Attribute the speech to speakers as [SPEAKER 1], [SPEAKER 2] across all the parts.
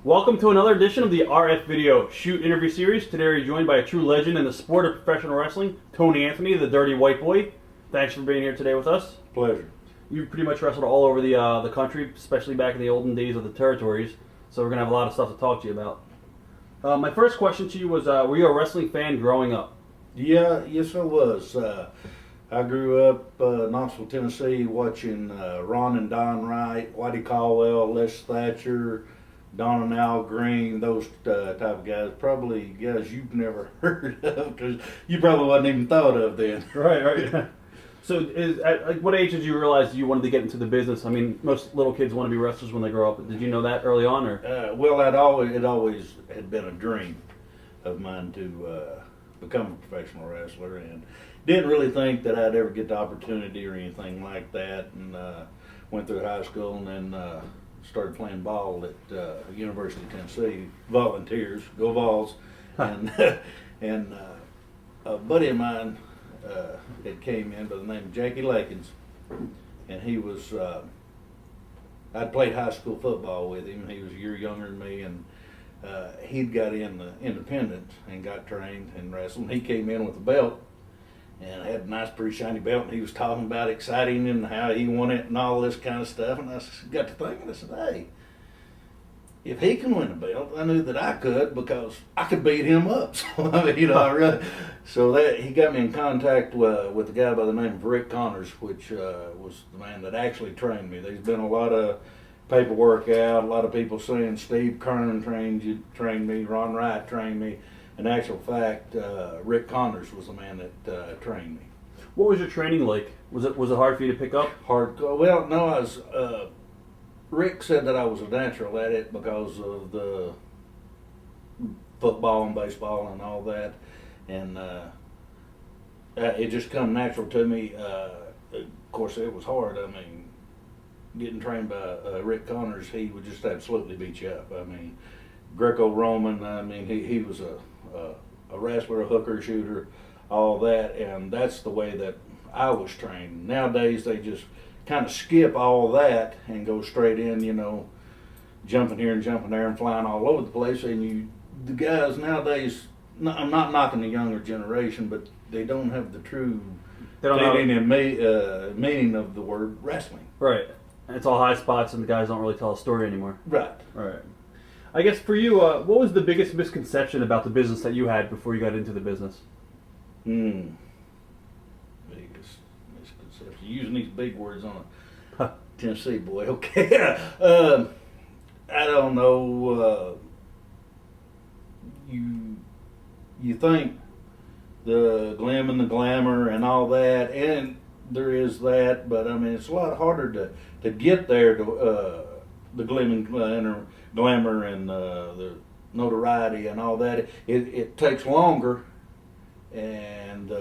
[SPEAKER 1] Welcome to another edition of the RF Video Shoot interview series. Today we're joined by a true legend in the sport of professional wrestling, Tony Anthony, the Dirty White Boy. Thanks for being here today with us.
[SPEAKER 2] Pleasure.
[SPEAKER 1] You pretty much wrestled all over the country, especially back in the olden days of the territories, so we're going to have a lot of stuff to talk to you about. My first question to you was, were you a wrestling fan growing up?
[SPEAKER 2] Yes, I was. I grew up in Knoxville, Tennessee, watching Ron and Don Wright, Whitey Caldwell, Les Thatcher, Don and Al Green, those type of guys. Probably guys you've never heard of because you probably wasn't even thought of then.
[SPEAKER 1] Right. So, at what age did you realize you wanted to get into the business? I mean, most little kids want to be wrestlers when they grow up. Did you know that early on, or?
[SPEAKER 2] Well, it always had been a dream of mine to become a professional wrestler, and didn't really think that I'd ever get the opportunity or anything like that. And went through high school and then started playing ball at University of Tennessee. Volunteers, go Vols, and and a buddy of mine that came in by the name of Jackie Lakins, and he was. I'd played high school football with him. He was a year younger than me, and he'd got in the independent and got trained in wrestling. He came in with a belt and had a nice, pretty shiny belt, and he was talking about exciting and how he won it and all this kind of stuff. And I got to thinking, I said, hey, if he can win a belt, I knew that I could because I could beat him up. So, that he got me in contact with a guy by the name of Rick Connors, which was the man that actually trained me. There's been a lot of paperwork out, a lot of people saying Steve Kern trained me, Ron Wright trained me. In actual fact, Rick Connors was the man that trained me.
[SPEAKER 1] What was your training like? Was it hard for you to pick up?
[SPEAKER 2] Hard. Well, no, I was. Rick said that I was a natural at it because of the football and baseball and all that, and it just come natural to me. Of course, it was hard. I mean, getting trained by Rick Connors, he would just absolutely beat you up. I mean, Greco-Roman. I mean, he was a wrestler, a hooker, shooter, all that, and that's the way that I was trained. Nowadays, they just kind of skip all that and go straight in, jumping here and jumping there and flying all over the place. And the guys nowadays, I'm not knocking the younger generation, but they don't have the true feeling and meaning of the word wrestling.
[SPEAKER 1] Right. It's all high spots, and the guys don't really tell a story anymore.
[SPEAKER 2] Right.
[SPEAKER 1] I guess for you, what was the biggest misconception about the business that you had before you got into the business?
[SPEAKER 2] Biggest misconception. Using these big words on a Tennessee boy. Okay. I don't know. You think the glim and the glamour and all that, and there is that, but I mean it's a lot harder to get there to the glim and glamour and the notoriety and all that. It takes longer, and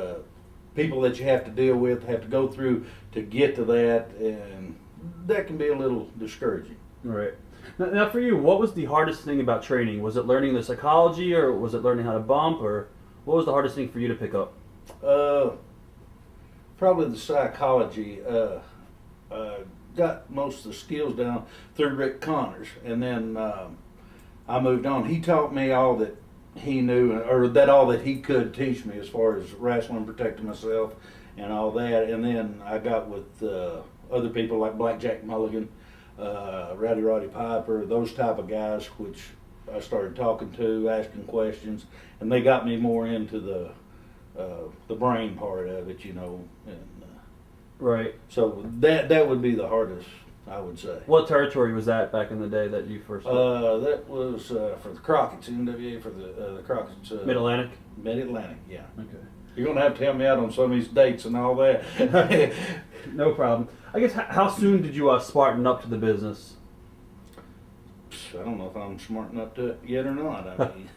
[SPEAKER 2] people that you have to deal with have to go through to get to that, and that can be a little discouraging.
[SPEAKER 1] Right. Now for you, what was the hardest thing about training? Was it learning the psychology, or was it learning how to bump, or what was the hardest thing for you to pick up?
[SPEAKER 2] Probably the psychology. Got most of the skills down through Rick Connors, and then I moved on. He taught me all that he knew, or all that he could teach me as far as wrestling, protecting myself, and all that. And then I got with other people like Blackjack Mulligan, Rowdy Roddy Piper, those type of guys, which I started talking to, asking questions, and they got me more into the brain part of it, and.
[SPEAKER 1] Right.
[SPEAKER 2] So that would be the hardest, I would say.
[SPEAKER 1] What territory was that back in the day that you first?
[SPEAKER 2] That was for the Crockett's, NWA for the Crockett's.
[SPEAKER 1] Mid-Atlantic?
[SPEAKER 2] Mid-Atlantic, yeah.
[SPEAKER 1] Okay.
[SPEAKER 2] You're going to have to help me out on some of these dates and all that.
[SPEAKER 1] No problem. I guess, how soon did you smarten up to the business?
[SPEAKER 2] I don't know if I'm smart enough to it yet or not. I mean,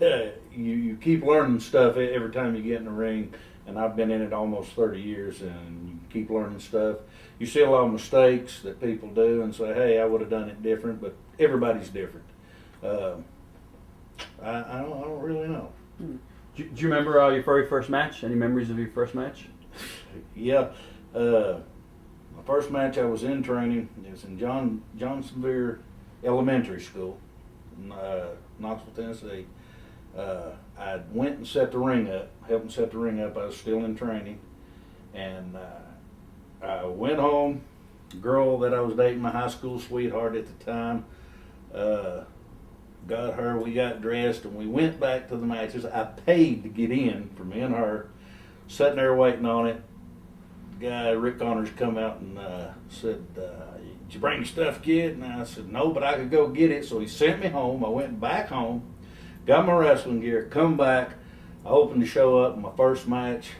[SPEAKER 2] you keep learning stuff every time you get in the ring. And I've been in it almost 30 years, and you keep learning stuff. You see a lot of mistakes that people do and say, hey, I would have done it different, but everybody's different. I don't really know.
[SPEAKER 1] Do you remember your very first match? Any memories of your first match?
[SPEAKER 2] Yeah. My first match I was in training, it was in Johnsonville Elementary School. in Knoxville, Tennessee. I went and set the ring up, helped him set the ring up. I was still in training, and I went home. Girl that I was dating, my high school sweetheart at the time, got her. We got dressed, and we went back to the matches. I paid to get in for me and her. Sitting there waiting on it. The guy Rick Connors come out and said, "Did you bring stuff, kid?" And I said, "No, but I could go get it." So he sent me home. I went back home, got my wrestling gear, come back. I opened the show up. My first match,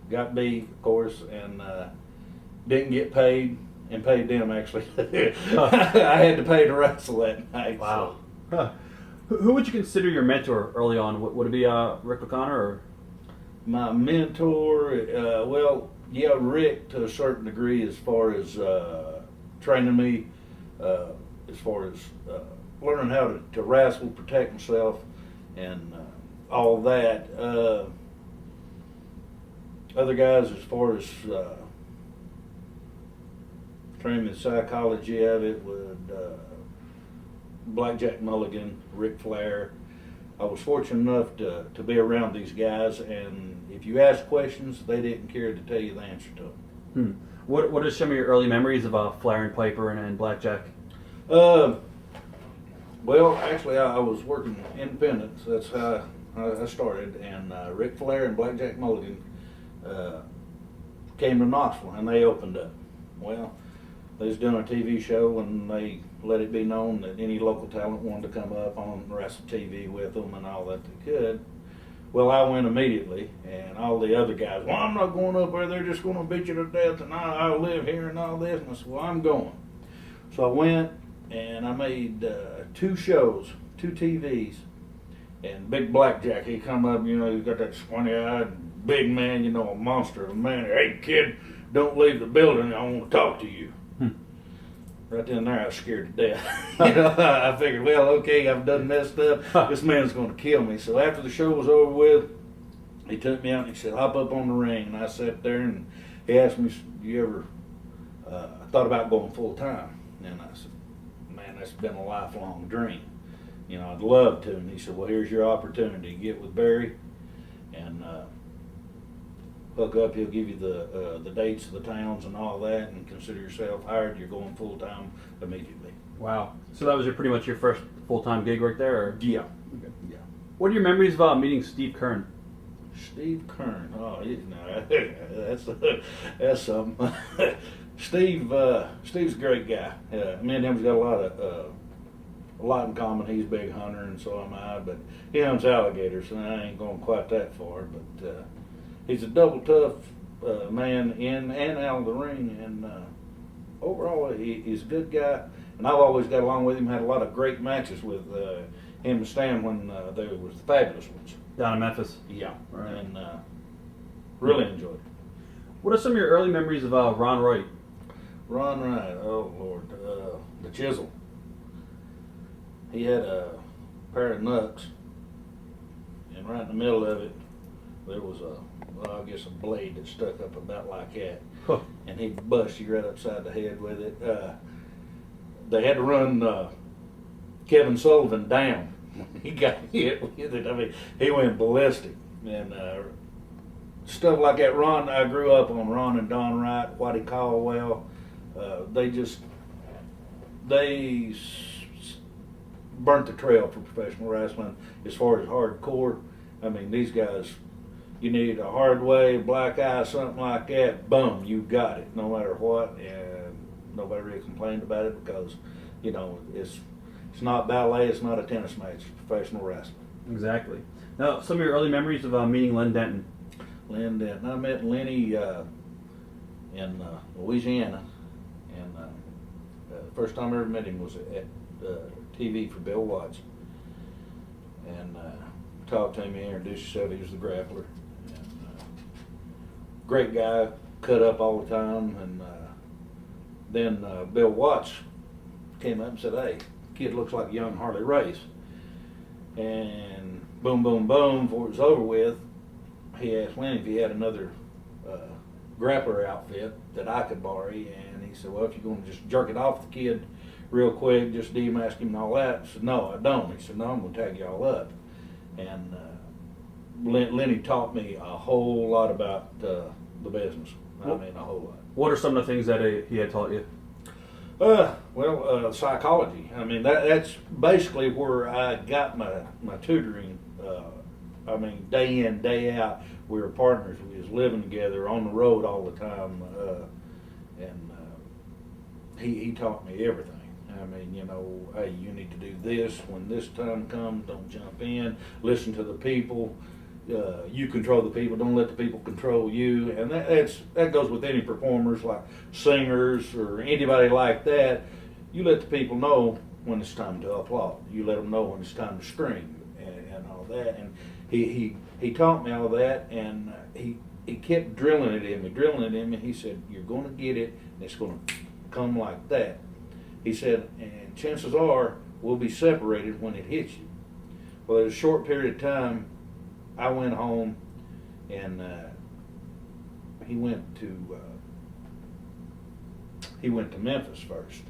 [SPEAKER 2] got beat, of course, and didn't get paid, and paid them actually. I had to pay to wrestle that night.
[SPEAKER 1] Wow. Huh. Who would you consider your mentor early on? Would it be Rick O'Connor or?
[SPEAKER 2] My mentor, well, yeah, Rick to a certain degree as far as training me, as far as learning how to wrestle, protect myself, and all that. Other guys, as far as training the psychology of it, would Blackjack Mulligan, Ric Flair. I was fortunate enough to be around these guys, and if you ask questions, they didn't care to tell you the answer to them.
[SPEAKER 1] What are some of your early memories of Flair and Piper and Blackjack?
[SPEAKER 2] Well, actually, I was working independent. So that's how I started, and Ric Flair and Blackjack Mulligan came to Knoxville, and they opened up. Well, they was doing a TV show, and they let it be known that any local talent wanted to come up on wrestle TV with them and all that they could. Well, I went immediately, and all the other guys, well, I'm not going up there, they're just going to beat you to death, and I'll live here and all this. And I said, well, I'm going. So I went, and I made 2 shows, 2 TVs, and Big Blackjack, he come up, you know, he's got that squinty-eyed big man, you know, a monster of a man. Hey, kid, don't leave the building, I want to talk to you. Right then and there, I was scared to death. You know, I figured, well, okay, I've done messed up. This man's going to kill me. So after the show was over with, he took me out and he said, hop up on the ring. And I sat there and he asked me, you ever thought about going full time? And I said, man, that's been a lifelong dream. You know, I'd love to. And he said, well, here's your opportunity. Get with Barry and hook up. He'll give you the dates of the towns and all that, and consider yourself hired. You're going full time immediately.
[SPEAKER 1] Wow. So that was pretty much your first full-time gig right there? Or?
[SPEAKER 2] Yeah.
[SPEAKER 1] Okay.
[SPEAKER 2] Yeah.
[SPEAKER 1] What are your memories of meeting Steve Kern?
[SPEAKER 2] Steve Kern. Oh, that's something. Steve's a great guy. Me and him's got a lot in common. He's a big hunter, and so am I. But he hunts alligators, and I ain't going quite that far. But he's a double tough man in and out of the ring, and overall he's a good guy. And I've always got along with him. Had a lot of great matches with him and Stan when they was the Fabulous Ones.
[SPEAKER 1] Down in Memphis?
[SPEAKER 2] Yeah,
[SPEAKER 1] right.
[SPEAKER 2] And really enjoyed it.
[SPEAKER 1] What are some of your early memories of Ron Wright?
[SPEAKER 2] Ron Wright, oh Lord, the chisel. He had a pair of knucks, and right in the middle of it, there was I guess a blade that stuck up about like that, and he'd bust you right upside the head with it. They had to run Kevin Sullivan down when he got hit with it. I mean, he went ballistic, and stuff like that. I grew up on Ron and Don Wright, Whitey Caldwell. They burnt the trail for professional wrestling as far as hardcore. I mean, these guys, you need a hard way, black eye, something like that, boom, you got it, no matter what. And nobody really complained about it because, you know, it's not ballet, it's not a tennis match, it's professional wrestling.
[SPEAKER 1] Exactly. Now, some of your early memories of meeting Len Denton.
[SPEAKER 2] Len Denton. I met Lenny in Louisiana, and the first time I ever met him was at TV for Bill Watts. And talked to him, he introduced himself, he was the grappler. And, great guy, cut up all the time. And then Bill Watts came up and said, hey, kid looks like young Harley Race. And boom, boom, boom, before it was over with, he asked Lenny if he had another grappler outfit that I could borrow. And he said, well, if you're going to just jerk it off the kid real quick, just de-mask him and all that. I said, no, I don't. He said, no, I'm going to tag y'all up. And Lenny taught me a whole lot about the business. I mean, a whole lot.
[SPEAKER 1] What are some of the things that he had taught you?
[SPEAKER 2] Psychology. I mean, that's basically where I got my tutoring. I mean, day in, day out, we were partners. We was living together on the road all the time, and he taught me everything. I mean, you know, hey, you need to do this when this time comes. Don't jump in. Listen to the people. You control the people. Don't let the people control you. And that goes with any performers, like singers or anybody like that. You let the people know when it's time to applaud. You let them know when it's time to scream and all that. And he taught me all that, and he kept drilling it in me. He said, "You're going to get it, and it's going to come like that." He said, "And chances are we'll be separated when it hits you." Well, in a short period of time, I went home, and he went to Memphis first,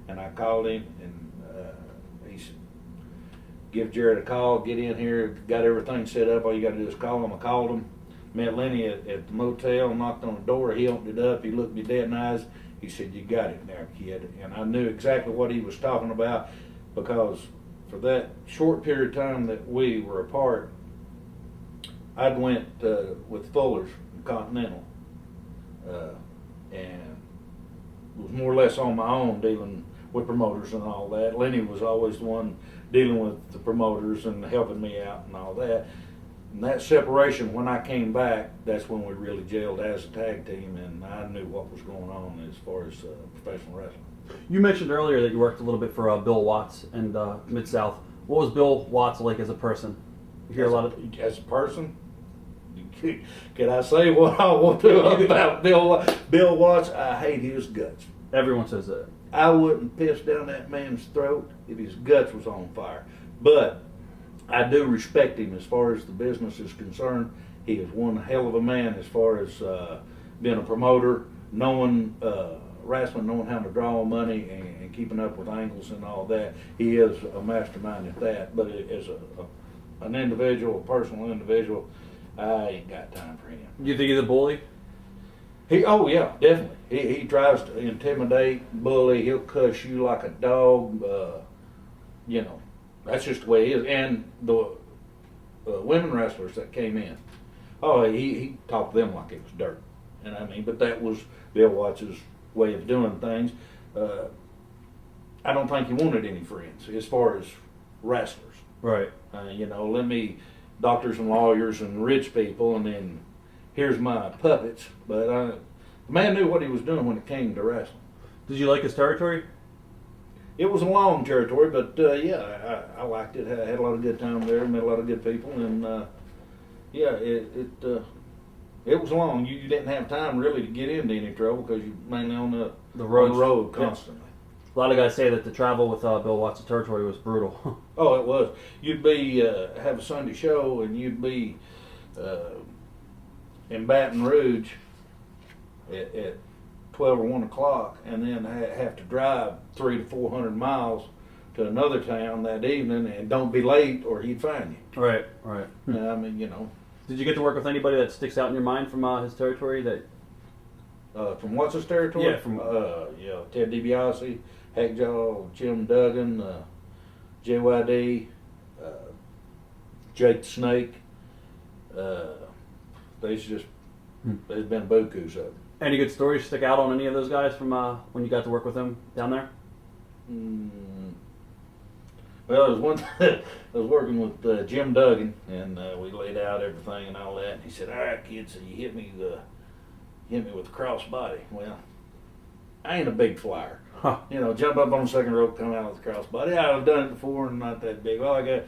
[SPEAKER 2] and I called him, and he said, "Give Jared a call, get in here, got everything set up. All you got to do is call him." I called him, met Lenny at the motel, knocked on the door. He opened it up. He looked me dead in the eyes. He said, "You got it now, kid." And I knew exactly what he was talking about, because for that short period of time that we were apart, I'd went with Fuller's Continental, and was more or less on my own dealing with promoters and all that. Lenny was always the one dealing with the promoters and helping me out and all that. And that separation, when I came back, that's when we really gelled as a tag team, and I knew what was going on as far as professional wrestling.
[SPEAKER 1] You mentioned earlier that you worked a little bit for Bill Watts and Mid-South. What was Bill Watts like as a person? You hear a lot of...
[SPEAKER 2] As a person? Can I say what I want to about Bill Watts? I hate his guts.
[SPEAKER 1] Everyone says that.
[SPEAKER 2] I wouldn't piss down that man's throat if his guts was on fire. But I do respect him as far as the business is concerned. He is one hell of a man as far as being a promoter, knowing wrestling, knowing how to draw money, and keeping up with angles and all that. He is a mastermind at that. But as an individual, a personal individual, I ain't got time for him.
[SPEAKER 1] Do you think he's a bully?
[SPEAKER 2] Oh yeah, definitely. He tries to intimidate, bully. He'll cuss you like a dog. You know, that's just the way he is. And the women wrestlers that came in, he talked to them like it was dirt. And I mean, but that was Bill Watts' way of doing things. I don't think he wanted any friends as far as wrestlers.
[SPEAKER 1] Right.
[SPEAKER 2] You know, let me doctors and lawyers and rich people, and then here's my puppets. But the man knew what he was doing when it came to wrestling.
[SPEAKER 1] Did you like his territory?
[SPEAKER 2] It was a long territory, but yeah, I liked it. I had a lot of good time there, met a lot of good people, and yeah, it was long. You didn't have time really to get into any trouble because you're mainly on the road constantly.
[SPEAKER 1] Yeah. A lot of guys say that the travel with Bill Watts' territory was brutal.
[SPEAKER 2] Oh, it was. You'd be have a Sunday show, and you'd be in Baton Rouge at 12 or 1 o'clock, and then have to drive 300 to 400 miles to another town that evening, and don't be late or he'd find you.
[SPEAKER 1] Right.
[SPEAKER 2] I mean, you know.
[SPEAKER 1] Did you get to work with anybody that sticks out in your mind from his territory?
[SPEAKER 2] From what's his territory?
[SPEAKER 1] Yeah, from
[SPEAKER 2] Ted DiBiase, Hackjaw, Jim Duggan, JYD, Jake the Snake. There's been bukus of them.
[SPEAKER 1] Any good stories stick out on any of those guys from when you got to work with them down there?
[SPEAKER 2] Well, there was one I was working with Jim Duggan, and we laid out everything and all that. And he said, "All right, kid, so you hit me with the cross body." Well, I ain't a big flyer.
[SPEAKER 1] Huh.
[SPEAKER 2] You know, jump up on the second rope, come out with the cross body. I've done it before and not that big. Well, I got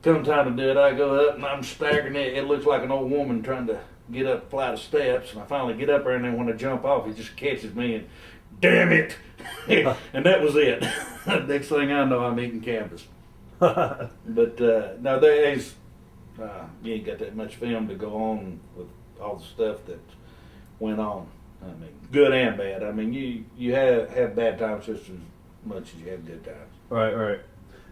[SPEAKER 2] come time to do it, I go up and I'm staggering it. It looks like an old woman trying to get up a flight of steps, and I finally get up there, and then when I jump off, he just catches me and, damn it! And that was it. Next thing I know, I'm eating canvas. But no, there's you ain't got that much film to go on with all the stuff that went on. I mean, good and bad. I mean, you have bad times just as much as you have good times.
[SPEAKER 1] Right, right.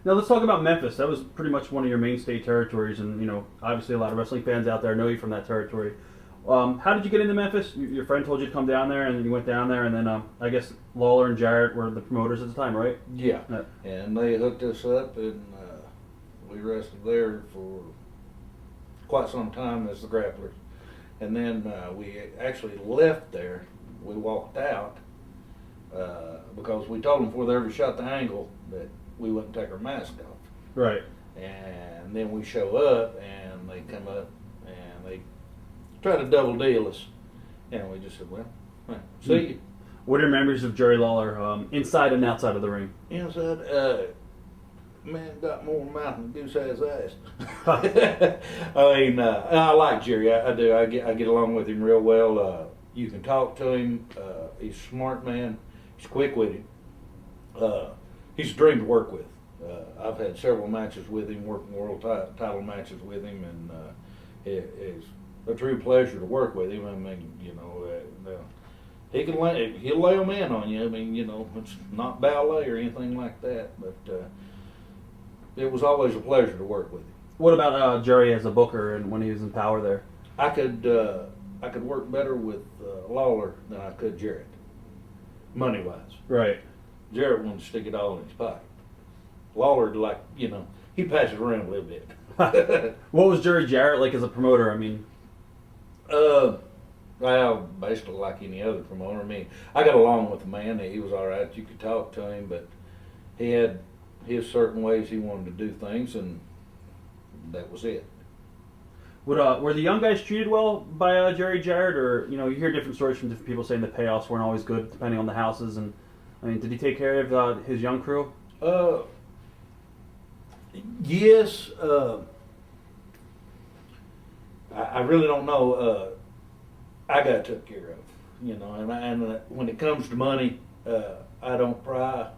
[SPEAKER 1] Now let's talk about Memphis. That was pretty much one of your mainstay territories, and obviously a lot of wrestling fans out there know you from that territory. How did you get into Memphis? Your friend told you to come down there, and then you went down there, and then I guess Lawler and Jarrett were the promoters at the time, right?
[SPEAKER 2] Yeah,
[SPEAKER 1] Yeah.
[SPEAKER 2] and they hooked us up, and we wrestled there for quite some time as the grapplers. And then we actually left there. We walked out because we told them before they ever shot the angle that we wouldn't take our mask off.
[SPEAKER 1] Right.
[SPEAKER 2] And then we show up, and they come up, and they try to double deal us. And we just said, well, see you.
[SPEAKER 1] What are your memories of Jerry Lawler, inside and outside of the ring?
[SPEAKER 2] Inside, man got more mouth than Goose has ass. I mean, I like Jerry. I do. I get along with him real well. You can talk to him. He's a smart man. He's quick-witted. He's a dream to work with. I've had several matches with him, working world title matches with him, and it's a true pleasure to work with him. I mean, he'll lay a man on you. I mean, it's not ballet or anything like that, but it was always a pleasure to work with him.
[SPEAKER 1] What about Jerry as a booker and when he was in power there?
[SPEAKER 2] I could work better with Lawler than I could Jarrett, money wise.
[SPEAKER 1] Right.
[SPEAKER 2] Jarrett wanted to stick it all in his pocket. Lawler, he passed it around a little bit.
[SPEAKER 1] What was Jerry Jarrett like as a promoter? I mean,
[SPEAKER 2] well, basically like any other promoter. I mean, I got along with the man. He was all right. You could talk to him, but he had his certain ways he wanted to do things, and that was it.
[SPEAKER 1] were the young guys treated well by Jerry Jarrett, or you hear different stories from different people saying the payoffs weren't always good depending on the houses, and I mean, did he take care of his young crew?
[SPEAKER 2] Yes. I really don't know. I got took care of, and when it comes to money, I don't pry.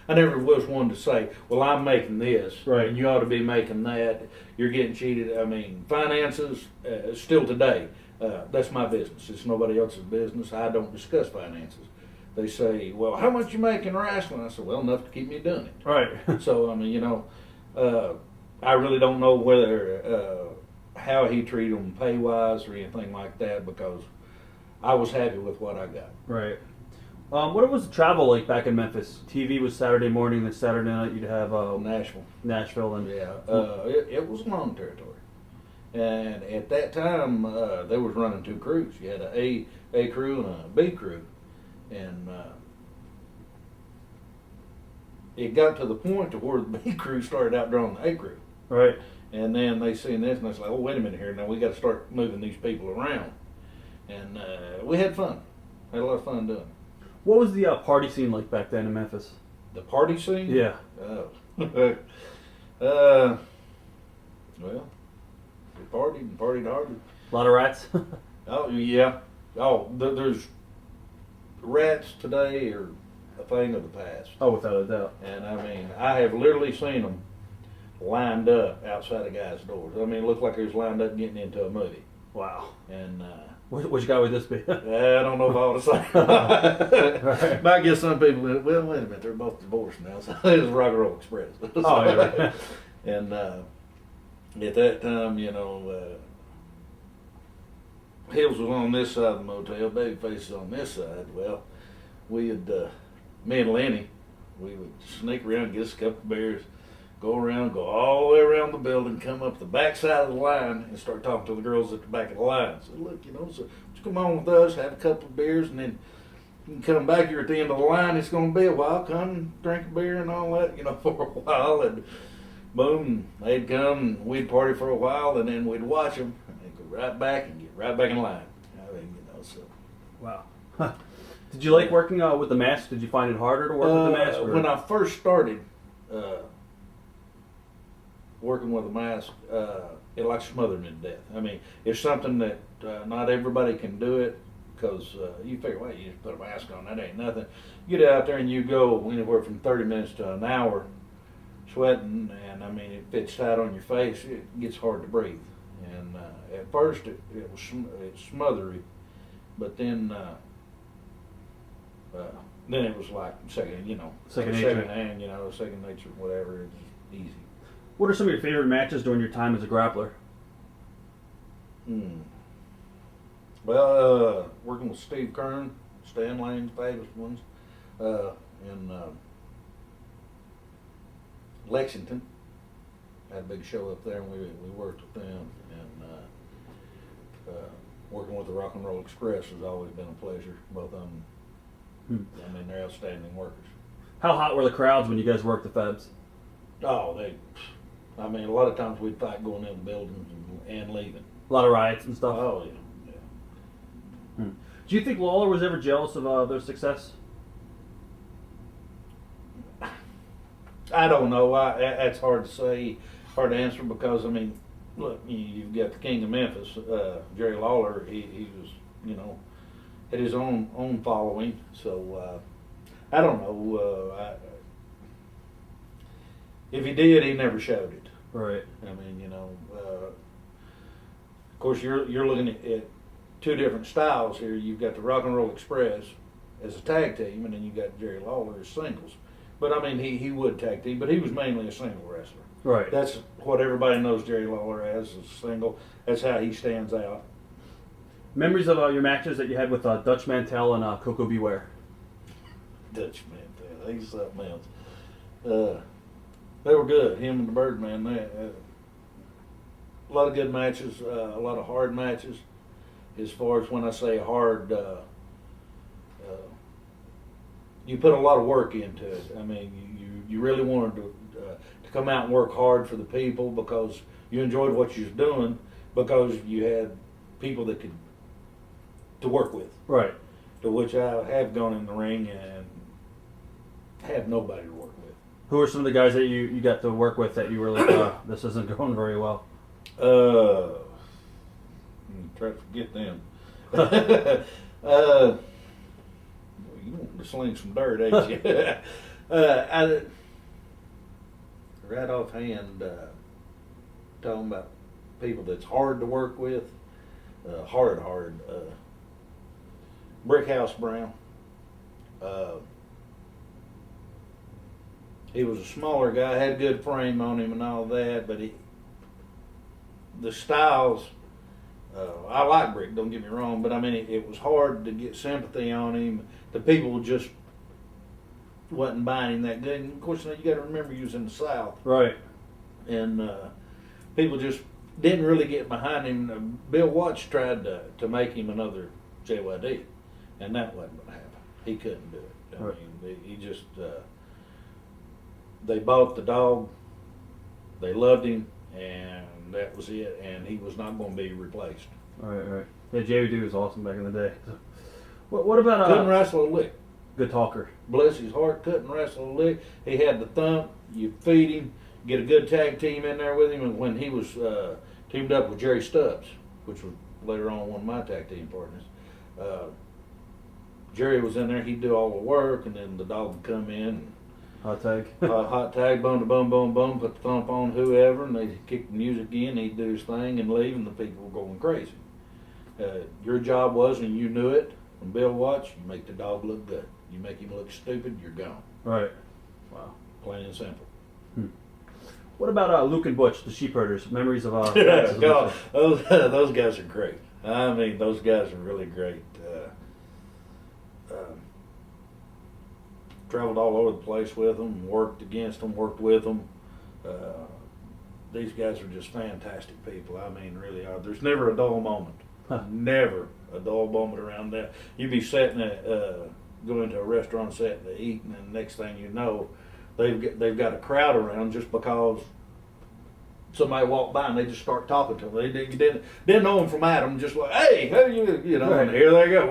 [SPEAKER 2] I never was one to say, well, I'm making this,
[SPEAKER 1] right,
[SPEAKER 2] and you ought to be making that. You're getting cheated. I mean, finances, still today, that's my business. It's nobody else's business. I don't discuss finances. They say, well, how much you make in wrestling? I said, well, enough to keep me doing it.
[SPEAKER 1] Right.
[SPEAKER 2] So, I mean, I really don't know whether, how he treated them pay-wise or anything like that, because I was happy with what I got.
[SPEAKER 1] Right. What was the travel like back in Memphis? TV was Saturday morning, then Saturday night you'd have Nashville, and
[SPEAKER 2] yeah, it was long territory. And at that time, they was running two crews. You had a crew and a B crew, and it got to the point to where the B crew started outdrawing the A crew.
[SPEAKER 1] Right.
[SPEAKER 2] And then they seen this, and they was like, "Oh, wait a minute here! Now we got to start moving these people around." And we had fun. Had a lot of fun doing it.
[SPEAKER 1] What was the party scene like back then in Memphis?
[SPEAKER 2] The party scene?
[SPEAKER 1] Yeah.
[SPEAKER 2] Oh. Well, we partied and partied hard.
[SPEAKER 1] A lot of rats.
[SPEAKER 2] Oh yeah. Oh, there's rats today are a thing of the past.
[SPEAKER 1] Oh, without a doubt.
[SPEAKER 2] And I mean, I have literally seen them lined up outside of guys' doors. I mean, it looked like they was lined up getting into a movie.
[SPEAKER 1] Wow.
[SPEAKER 2] And
[SPEAKER 1] which guy would this be?
[SPEAKER 2] I don't know if I ought to say.
[SPEAKER 1] Right.
[SPEAKER 2] But I guess some people, well, wait a minute, they're both divorced now. So it was Rock and Roll Express.
[SPEAKER 1] Oh, yeah. Right.
[SPEAKER 2] And at that time, Hills was on this side of the motel, Babyface was on this side. Well, me and Lenny, we would sneak around, get us a couple of beers, go around, go all the way around the building, come up the back side of the line, and start talking to the girls at the back of the line. So look, so just come on with us, have a couple of beers, and then you can come back here at the end of the line. It's going to be a while. Come and drink a beer and all that, for a while. And boom, they'd come, and we'd party for a while, and then we'd watch them, and they'd go right back and get right back in line. I mean, so.
[SPEAKER 1] Wow. Huh. Did you like working with the mask? Did you find it harder to work with the mask? Or?
[SPEAKER 2] When I first started working with a mask, it like smothered me to death. I mean, it's something that not everybody can do it, because you figure, well, you just put a mask on, that ain't nothing. You get out there and you go anywhere from 30 minutes to an hour sweating, and I mean, it fits tight on your face, it gets hard to breathe. And at first it's smothery, but then then it was like second
[SPEAKER 1] nature.
[SPEAKER 2] hand, second nature, whatever. It's easy.
[SPEAKER 1] What are some of your favorite matches during your time as a grappler?
[SPEAKER 2] Well, working with Steve Kern, Stan Lane's famous ones, in Lexington. Had a big show up there, and we worked with them. And working with the Rock and Roll Express has always been a pleasure. Both of them, I mean, they're outstanding workers.
[SPEAKER 1] How hot were the crowds when you guys worked the Febs?
[SPEAKER 2] Oh, I mean, a lot of times we'd fight going in the buildings and leaving.
[SPEAKER 1] A lot of riots and stuff?
[SPEAKER 2] Oh, yeah.
[SPEAKER 1] Do you think Lawler was ever jealous of their success?
[SPEAKER 2] I don't know. That's hard to say, hard to answer because, I mean, look, you've got the King of Memphis, Jerry Lawler. He was, had his own following. So I don't know. If he did, he never showed it.
[SPEAKER 1] Right.
[SPEAKER 2] I mean, of course, you're looking at two different styles here. You've got the Rock and Roll Express as a tag team, and then you've got Jerry Lawler as singles. But I mean, he would tag team, but he was mainly a single wrestler.
[SPEAKER 1] Right.
[SPEAKER 2] That's what everybody knows Jerry Lawler as, is single. That's how he stands out.
[SPEAKER 1] Memories of your matches that you had with Dutch Mantel and Coco Beware?
[SPEAKER 2] Dutch Mantel, he's something else. They were good, him and the Birdman. A lot of good matches, a lot of hard matches. As far as when I say hard, you put a lot of work into it. I mean, you really wanted to come out and work hard for the people because you enjoyed what you was doing because you had people that to work with.
[SPEAKER 1] Right.
[SPEAKER 2] To which I have gone in the ring and have nobody to work with.
[SPEAKER 1] Who are some of the guys that you got to work with that you were like, this isn't going very well?
[SPEAKER 2] Try to forget them. You want to sling some dirt, ain't you? Right offhand, talking about people that's hard to work with, hard. Brickhouse Brown. He was a smaller guy, had a good frame on him and all that, but the styles, I like Brick, don't get me wrong, but I mean, it was hard to get sympathy on him. The people just wasn't buying him that good. And of course, you got to remember he was in the South.
[SPEAKER 1] Right.
[SPEAKER 2] And people just didn't really get behind him. Bill Watts tried to make him another JYD, and that wasn't going to happen. He couldn't do it. I mean, he just, they bought the dog, they loved him, and that was it, and he was not going to be replaced.
[SPEAKER 1] Right. Yeah, JD was awesome back in the day. So, what about
[SPEAKER 2] couldn't wrestle a lick.
[SPEAKER 1] Good talker.
[SPEAKER 2] Bless his heart, couldn't wrestle a lick. He had the thump. You feed him, get a good tag team in there with him. And when he was teamed up with Jerry Stubbs, which was later on one of my tag team partners, Jerry was in there. He'd do all the work, and then the dog would come in.
[SPEAKER 1] Hot tag.
[SPEAKER 2] Hot tag, boom, to boom, boom, boom, put the thump on whoever, and they'd kick the music in. He'd do his thing and leave, and the people were going crazy. Your job was, and you knew it, from Bill Watts, you make the dog look good. You make him look stupid, you're gone.
[SPEAKER 1] Right. Wow.
[SPEAKER 2] Plain and simple.
[SPEAKER 1] What about Luke and Butch, the Sheepherders? Memories of
[SPEAKER 2] God, those guys are great. I mean, those guys are really great. Traveled all over the place with them, worked against them, worked with them. These guys are just fantastic people. I mean, really are. There's never a dull moment. Never a dull moment around that. You'd be sitting going to a restaurant setting to eat, and then the next thing you know, they've got a crowd around just because somebody walked by and they just start talking to them. They didn't know them from Adam, just like, hey, how you know,
[SPEAKER 1] right.
[SPEAKER 2] And here they go.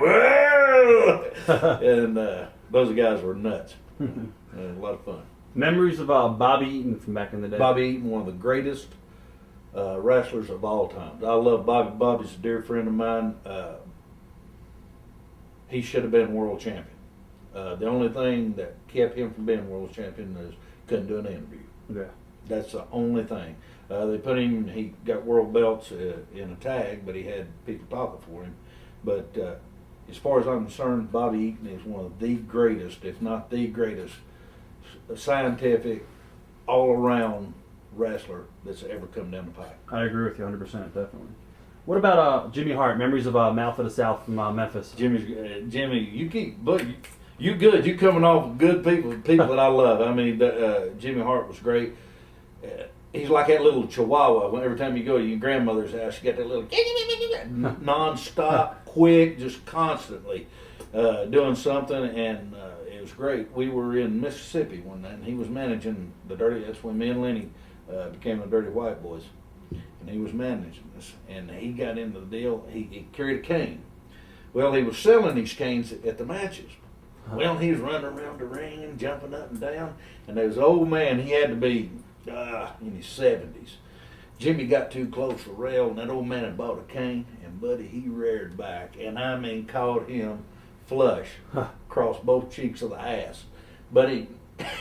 [SPEAKER 2] And those guys were nuts. A lot of fun.
[SPEAKER 1] Memories of Bobby Eaton from back in the day.
[SPEAKER 2] Bobby Eaton, one of the greatest wrestlers of all time. I love Bobby. Bobby's a dear friend of mine. He should have been world champion. The only thing that kept him from being world champion is couldn't do an interview.
[SPEAKER 1] Yeah.
[SPEAKER 2] That's the only thing. They put him, he got world belts in a tag, but he had people talking for him. But as far as I'm concerned, Bobby Eaton is one of the greatest, if not the greatest, scientific, all-around wrestler that's ever come down the pipe.
[SPEAKER 1] I agree with you 100%, definitely. What about Jimmy Hart? Memories of Mouth of the South from Memphis.
[SPEAKER 2] Jimmy, you keep, but you good. You coming off good people that I love. I mean, Jimmy Hart was great. He's like that little chihuahua. Every time you go to your grandmother's house, you got that little non-stop, quick, just constantly doing something, and it was great. We were in Mississippi one night, and he was managing the Dirty. That's when me and Lenny became the Dirty White Boys, and he was managing this. And he got into the deal. He carried a cane. Well, he was selling these canes at the matches. Well, he was running around the ring and jumping up and down, and there was an old man. He had to be in his 70s. Jimmy got too close to the rail, and that old man had bought a cane, and buddy, he reared back, and I mean caught him flush across both cheeks of the ass. Buddy,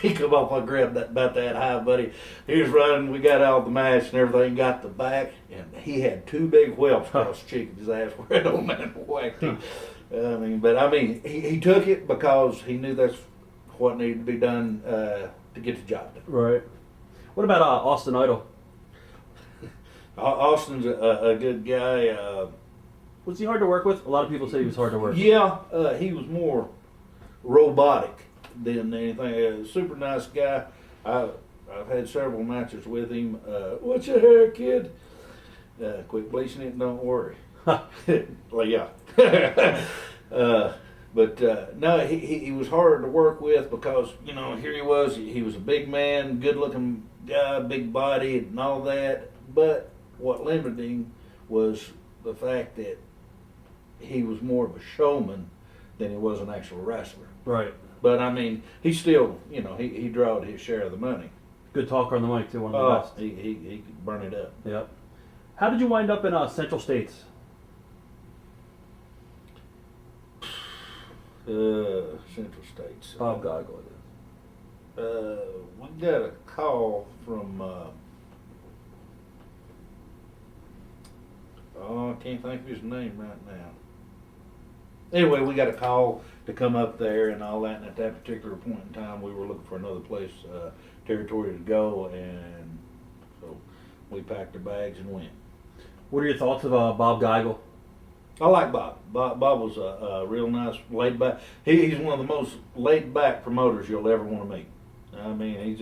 [SPEAKER 2] he come off, I grabbed that about that high, buddy. He was running, we got out of the match and everything, got the back, and he had two big whelps across the cheek of his ass where that old man whacked him. He took it because he knew that's what needed to be done to get the job done.
[SPEAKER 1] Right. What about Austin Idol?
[SPEAKER 2] Austin's a good guy.
[SPEAKER 1] Was he hard to work with? A lot of people say he was hard to work with.
[SPEAKER 2] Yeah, he was more robotic than anything. A super nice guy. I've had several matches with him. What's your hair, kid? Quit bleaching it, don't worry. Well, yeah. No, he was hard to work with because, you know, here he was a big man, good looking guy, big body and all that. But what limited him was the fact that he was more of a showman than he was an actual wrestler.
[SPEAKER 1] Right.
[SPEAKER 2] But I mean, he still, you know, he drawed his share of the money.
[SPEAKER 1] Good talker on the mic too, one of the best.
[SPEAKER 2] He could burn it up.
[SPEAKER 1] Yep. How did you wind up in Central States?
[SPEAKER 2] Central States.
[SPEAKER 1] Bob Geigel.
[SPEAKER 2] We got a call from. I can't think of his name right now. Anyway, we got a call to come up there and all that, and at that particular point in time, we were looking for another place, territory to go, and so we packed our bags and went.
[SPEAKER 1] What are your thoughts of Bob Geigel?
[SPEAKER 2] I like Bob. Bob was a real nice, laid back. He's one of the most laid back promoters you'll ever want to meet. I mean,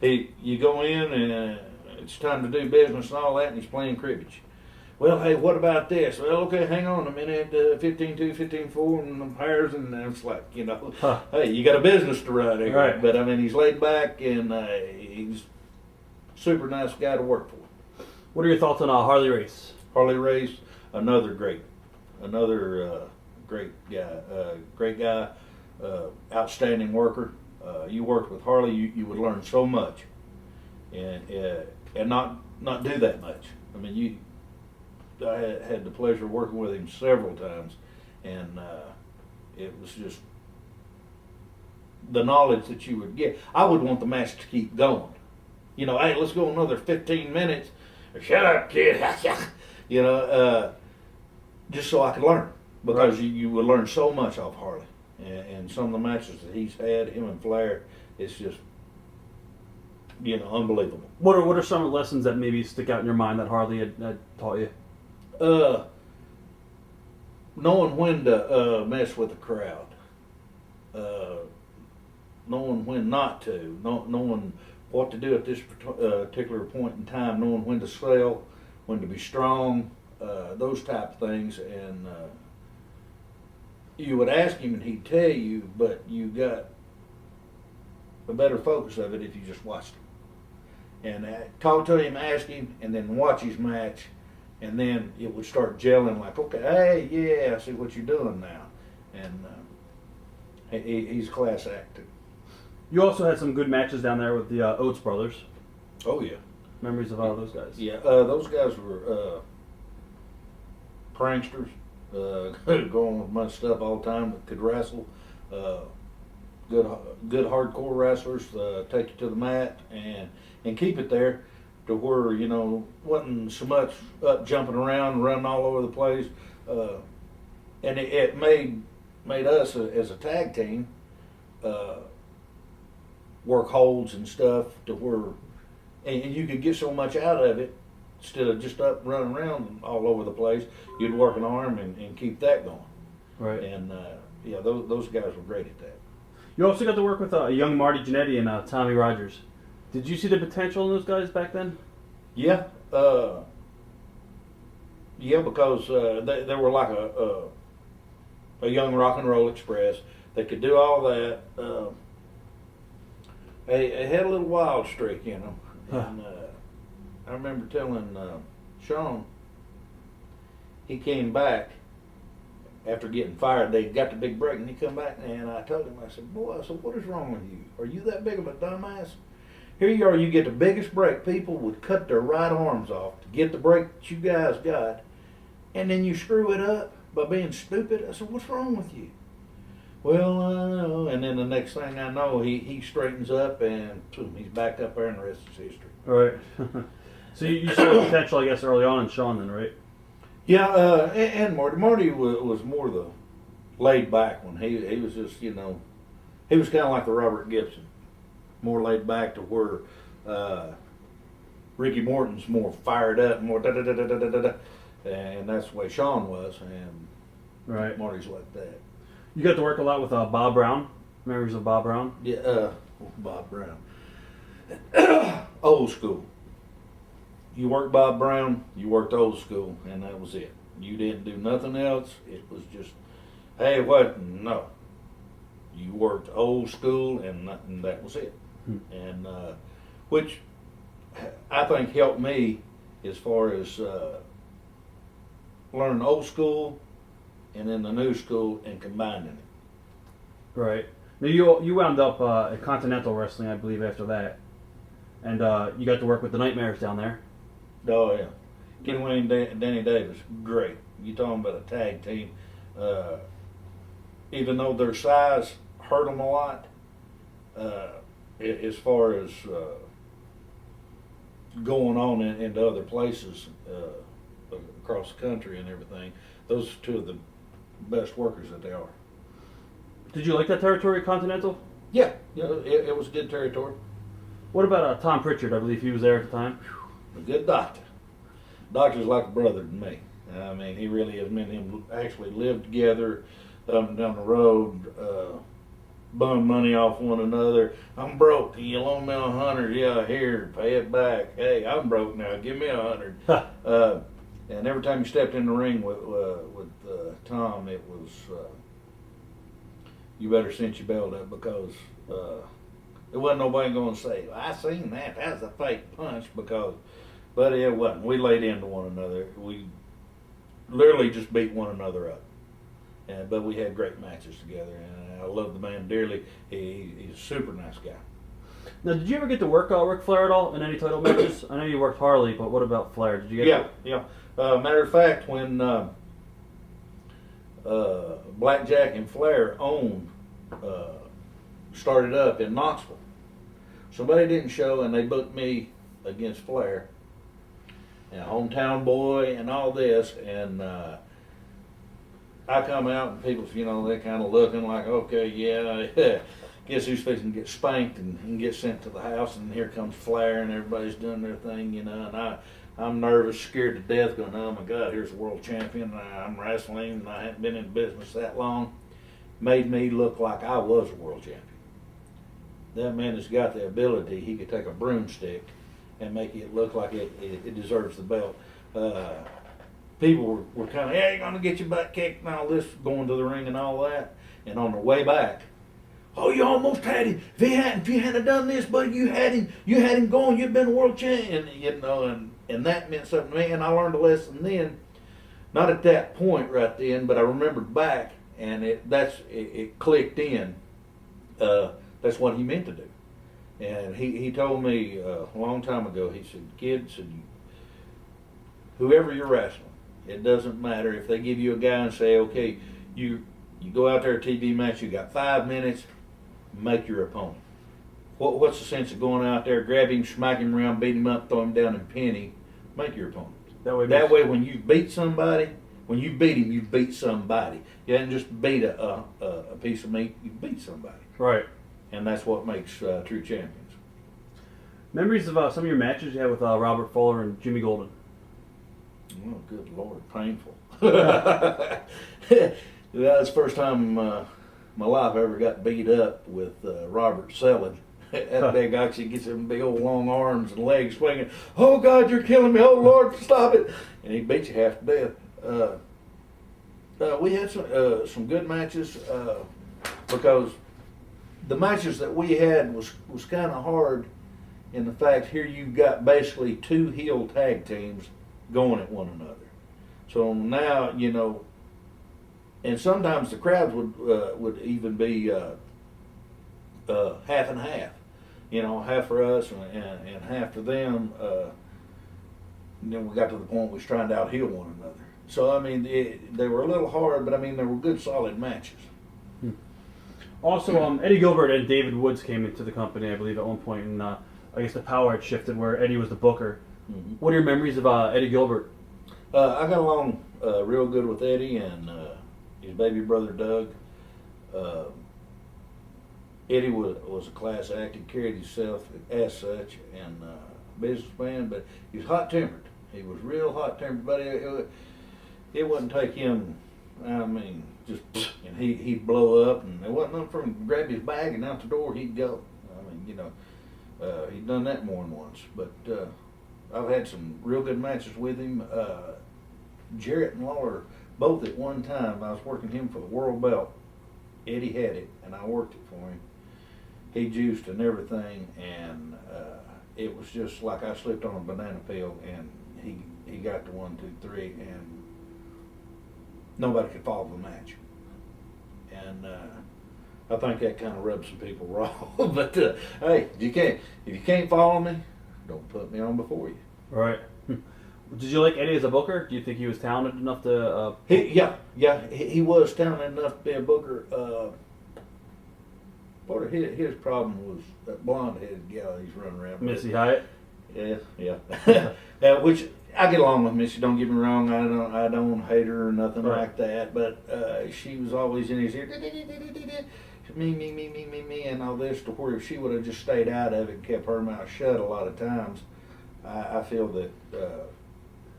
[SPEAKER 2] you go in and it's time to do business and all that, and he's playing cribbage. Well, hey, what about this? Well, okay, hang on a minute. 15-2, 15-4, and the pairs, and it's like, you know, hey, you got a business to run here.
[SPEAKER 1] Right.
[SPEAKER 2] But I mean, he's laid back and he's a super nice guy to work for.
[SPEAKER 1] What are your thoughts on Harley Race?
[SPEAKER 2] Harley Race, another great guy, outstanding worker. You worked with Harley, you would learn so much, and not do that much. I mean, I had the pleasure of working with him several times, and it was just the knowledge that you would get. I would want the match to keep going. You know, hey, let's go another 15 minutes. Shut up, kid. You know, just so I could learn, because you would learn so much off Harley, and some of the matches that he's had, him and Flair, it's just, you know, unbelievable.
[SPEAKER 1] What are some of the lessons that maybe stick out in your mind that Harley had taught you?
[SPEAKER 2] Knowing when to mess with the crowd, knowing when not to, knowing what to do at this particular point in time, knowing when to sell, when to be strong, those type of things. And you would ask him and he'd tell you, but you got a better focus of it if you just watched him. And talk to him, ask him, and then watch his match. And then it would start gelling like, okay, hey, yeah, I see what you're doing now. And he's a class act too.
[SPEAKER 1] You also had some good matches down there with the Oates brothers.
[SPEAKER 2] Oh, yeah.
[SPEAKER 1] Memories of all those guys.
[SPEAKER 2] Yeah, those guys were pranksters, going with my stuff all the time, that could wrestle. Good hardcore wrestlers, take you to the mat and keep it there, to where, you know, wasn't so much up jumping around, running all over the place. and it made us as a tag team work holds and stuff to where, and you could get so much out of it instead of just up running around all over the place. You'd work an arm and keep that going.
[SPEAKER 1] Right.
[SPEAKER 2] And yeah, those guys were great at that.
[SPEAKER 1] You also got to work with a young Marty Jannetty and Tommy Rogers. Did you see the potential in those guys back then?
[SPEAKER 2] Yeah, yeah, because they were like a young rock and roll express. They could do all that. They had a little wild streak in them. And I remember telling Sean, he came back after getting fired. They got the big break, and he come back, and I told him, I said, boy, I said, what is wrong with you? Are you that big of a dumbass? Here you are, you get the biggest break. People would cut their right arms off to get the break that you guys got, and then you screw it up by being stupid. I said, what's wrong with you? Well, I know. And then the next thing I know, he straightens up, and boom, he's back up there, and the rest is history.
[SPEAKER 1] Right. So you saw the potential, I guess, early on in Sean then, right?
[SPEAKER 2] Yeah, and Marty. Marty was more the laid back one. He was just, he was kind of like the Robert Gibson, more laid back to where Ricky Morton's more fired up, more da da da da da da da, and that's the way Sean was, and
[SPEAKER 1] Right.
[SPEAKER 2] Marty's like that.
[SPEAKER 1] You got to work a lot with Bob Brown. Memories of Bob Brown?
[SPEAKER 2] Yeah, Bob Brown, old school. You worked Bob Brown, you worked old school, and that was it. You didn't do nothing else. It was just, hey, what? No. You worked old school, and that was it. And which I think helped me as far as learning old school and then the new school and combining it.
[SPEAKER 1] Right. Now you wound up at Continental Wrestling, I believe, after that, and you got to work with the Nightmares down there.
[SPEAKER 2] Oh yeah, Kenny Wayne, Danny Davis, great. You talking about a tag team? Even though their size hurt them a lot, as far as going on into other places across the country and everything, those are two of the best workers that they are.
[SPEAKER 1] Did you like that territory, Continental?
[SPEAKER 2] Yeah, it was good territory.
[SPEAKER 1] What about Tom Pritchard? I believe he was there at the time.
[SPEAKER 2] A good doctor. Doctor's like a brother to me. I mean, he really is. Me and him actually lived together up and down the road, bum money off one another. I'm broke. Can you loan me $100? Yeah, here, pay it back. Hey, I'm broke now. Give me $100. And every time you stepped in the ring with Tom, it was you better cinch your belt up because there wasn't nobody going to say, I seen that. That was a fake punch but it wasn't. We laid into one another. We literally just beat one another up. But we had great matches together, and I love the man dearly. He's a super nice guy.
[SPEAKER 1] Now, did you ever get to work Ric Flair at all in any title matches? I know you worked Harley, but what about Flair? Did you get?
[SPEAKER 2] Yeah. Matter of fact, when Blackjack and Flair started up in Knoxville, somebody didn't show, and they booked me against Flair. And hometown boy and all this, and I come out and people, they're kind of looking like, okay, yeah, guess who's fixing to get spanked and get sent to the house, and here comes Flair, and everybody's doing their thing, and I'm nervous, scared to death, going, oh my God, here's a world champion, and I'm wrestling, and I hadn't been in business that long. Made me look like I was a world champion. That man has got the ability, he could take a broomstick and make it look like it deserves the belt. People were kind of, yeah, you're going to get your butt kicked and all this, going to the ring and all that. And on the way back, oh, you almost had him. If you hadn't done this, buddy, you had him going. You'd been a world champion, and that meant something to me. And I learned a lesson then, not at that point right then, but I remembered back, and it clicked in. That's what he meant to do. And he told me a long time ago, he said, kid, whoever you're wrestling, it doesn't matter if they give you a guy and say, okay, you go out there, a TV match, you got 5 minutes, make your opponent. What's the sense of going out there, grab him, smack him around, beat him up, throw him down and pin him? Make your opponent. That way when you beat somebody, When you beat him, you beat somebody. You didn't just beat a piece of meat. You beat somebody,
[SPEAKER 1] Right.
[SPEAKER 2] and that's what makes true champions.
[SPEAKER 1] Memories of some of your matches you had with Robert Fuller and Jimmy Golden.
[SPEAKER 2] Oh, good Lord, painful. That was the first time in my life I ever got beat up with Robert Selling. That big guy, he gets them big old long arms and legs swinging. Oh God, you're killing me! Oh Lord, stop it! And he beats you half to death. We had some good matches because the matches that we had was kind of hard in the fact here you've got basically two heel tag teams going at one another. So now, you know, and sometimes the crowds would even be half and half. You know, half for us and half for them. And then we got to the point we was trying to out-heel one another. So, I mean, they were a little hard, but, I mean, they were good, solid matches.
[SPEAKER 1] Also, Eddie Gilbert and David Woods came into the company, I believe, at one point, and I guess the power had shifted where Eddie was the booker.
[SPEAKER 2] Mm-hmm.
[SPEAKER 1] What are your memories of Eddie Gilbert?
[SPEAKER 2] I got along real good with Eddie and his baby brother Doug. Eddie was a class act. He carried himself as such and businessman, but he was hot-tempered. He was real hot-tempered, but it wouldn't take him, I mean, just, and he'd blow up, and there wasn't nothing for him to grab his bag and out the door he'd go. I mean, you know, he'd done that more than once. But I've had some real good matches with him. Jarrett and Lawler, both at one time, I was working him for the world belt. Eddie had it, and I worked it for him. He juiced and everything, and it was just like I slipped on a banana peel, and he got to 1, 2, 3, and nobody could follow the match. And I think that kind of rubbed some people wrong. But hey, if you can't follow me, don't put me on before you.
[SPEAKER 1] Right. Did you like Eddie as a booker? Do you think he was talented enough to?
[SPEAKER 2] He was talented enough to be a booker. Part of his problem was that blonde-headed gal he's running around with.
[SPEAKER 1] Missy Hyatt.
[SPEAKER 2] Yeah. Which I get along with Missy. Don't get me wrong. I don't hate her or nothing
[SPEAKER 1] Right.
[SPEAKER 2] like that. But she was always in his ear. Me, and all this, to where if she would have just stayed out of it and kept her mouth shut a lot of times, I feel that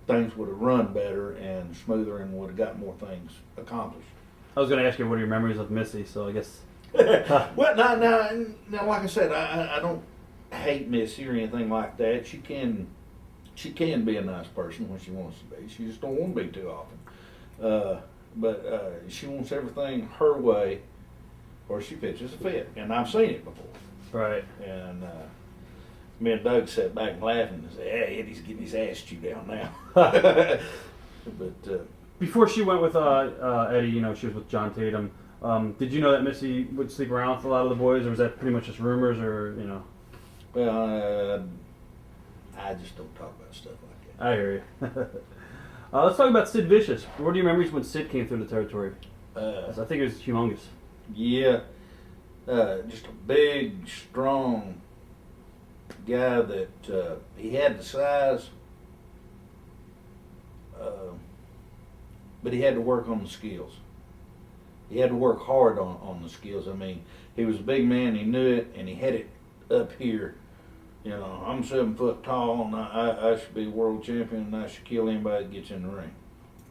[SPEAKER 2] things would have run better and smoother and would have got more things accomplished.
[SPEAKER 1] I was going to ask you what are your memories of Missy, so I guess.
[SPEAKER 2] Well, now, like I said, I don't hate Missy or anything like that. She can be a nice person when she wants to be. She just don't want to be too often. But she wants everything her way, or she pitches a fit, and I've seen it before.
[SPEAKER 1] Right.
[SPEAKER 2] And me and Doug sat back and laughed and said, "Hey, Eddie's getting his ass chewed down now." But
[SPEAKER 1] before she went with Eddie, you know, she was with John Tatum. Did you know that Missy would sleep around with a lot of the boys, or was that pretty much just rumors, or you know?
[SPEAKER 2] Well, I just don't talk about stuff like that.
[SPEAKER 1] I hear you. Let's talk about Sid Vicious. What are your memories when Sid came through the territory? I think it was humongous.
[SPEAKER 2] Yeah, just a big, strong guy that he had the size, but he had to work on the skills. He had to work hard on the skills. I mean, he was a big man, he knew it, and he had it up here. You know, I'm 7 foot tall, and I should be world champion, and I should kill anybody that gets in the ring.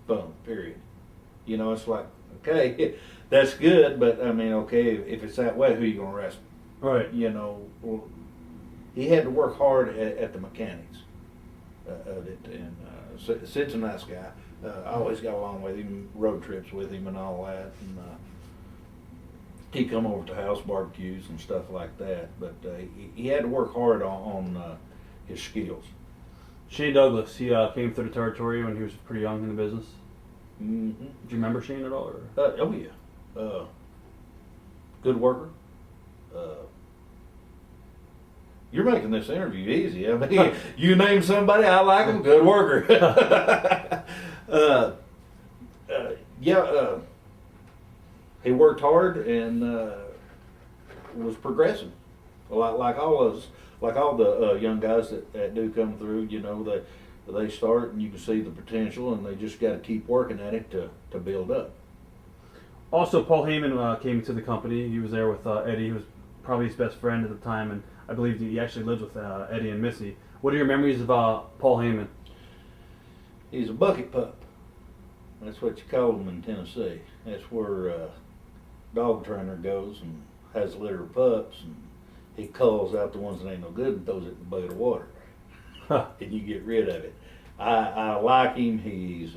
[SPEAKER 2] Boom, period. You know, it's like, okay, that's good, but I mean, okay, if it's that way, who are you going to wrestle?
[SPEAKER 1] Right.
[SPEAKER 2] You know, well, he had to work hard at the mechanics of it, and Sid's a nice guy. I always got along with him, road trips with him and all that, and he'd come over to house barbecues and stuff like that, but he had to work hard on his skills.
[SPEAKER 1] Shane Douglas, he came through the territory when he was pretty young in the business.
[SPEAKER 2] Mm-hmm.
[SPEAKER 1] Do you remember Shane at all? Or?
[SPEAKER 2] Oh yeah, good worker. You're making this interview easy. I mean, you name somebody, I like them. Good worker. He worked hard and was progressive. Like all the young guys that do come through. You know, they start, and you can see the potential, and they just got to keep working at it to build up.
[SPEAKER 1] Also, Paul Heyman came into the company. He was there with Eddie. He was probably his best friend at the time, and I believe he actually lived with Eddie and Missy. What are your memories of Paul Heyman?
[SPEAKER 2] He's a bucket pup. That's what you call them in Tennessee. That's where dog trainer goes and has a litter of pups, and he calls out the ones that ain't no good and throws it in a bucket of water, and you get rid of it. I like him. He's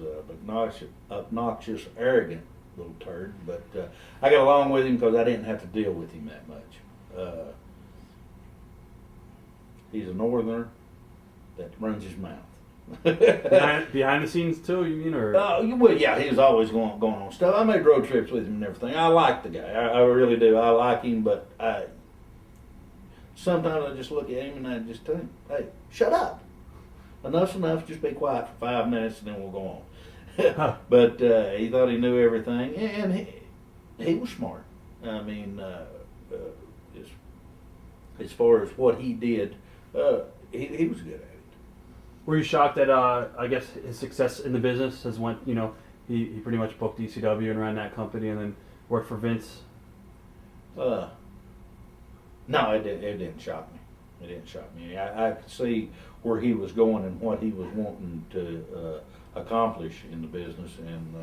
[SPEAKER 2] obnoxious, arrogant little turd, but I got along with him because I didn't have to deal with him that much. He's a northerner that runs his mouth.
[SPEAKER 1] behind the scenes too, you mean, or?
[SPEAKER 2] Well, yeah, he was always going on stuff. I made road trips with him and everything. I like the guy. I really do. I like him, but sometimes I just look at him and I just tell him, "Hey, shut up. Enough's enough. Just be quiet for 5 minutes and then we'll go on." But he thought he knew everything, and he was smart. I mean, as far as what he did, he was good at it.
[SPEAKER 1] Were you shocked at I guess his success in the business has went? You know, he pretty much booked ECW and ran that company, and then worked for Vince.
[SPEAKER 2] No, it didn't shock me. It didn't shock me. I could see where he was going and what he was wanting to accomplish in the business, and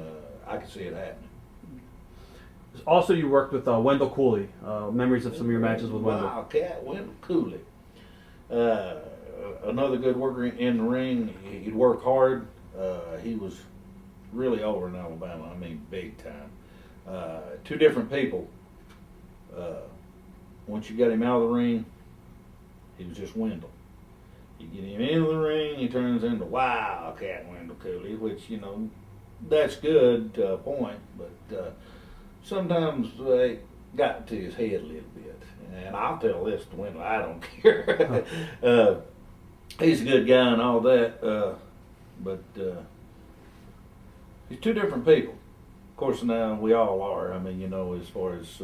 [SPEAKER 2] I could see it happening.
[SPEAKER 1] Also, you worked with Wendell Cooley. Memories of some of your matches with Wendell.
[SPEAKER 2] Wildcat, Wendell Cooley. Another good worker in the ring. He'd work hard. He was really over in Alabama. I mean, big time. Two different people. Once you got him out of the ring, he was just Wendell. You get him into the ring, he turns into Wildcat Wendell Cooley, which, you know, that's good to a point, but sometimes they got to his head a little bit. And I'll tell this to Wendell, I don't care. He's a good guy and all that, but he's two different people. Of course, now we all are. I mean, you know, as far as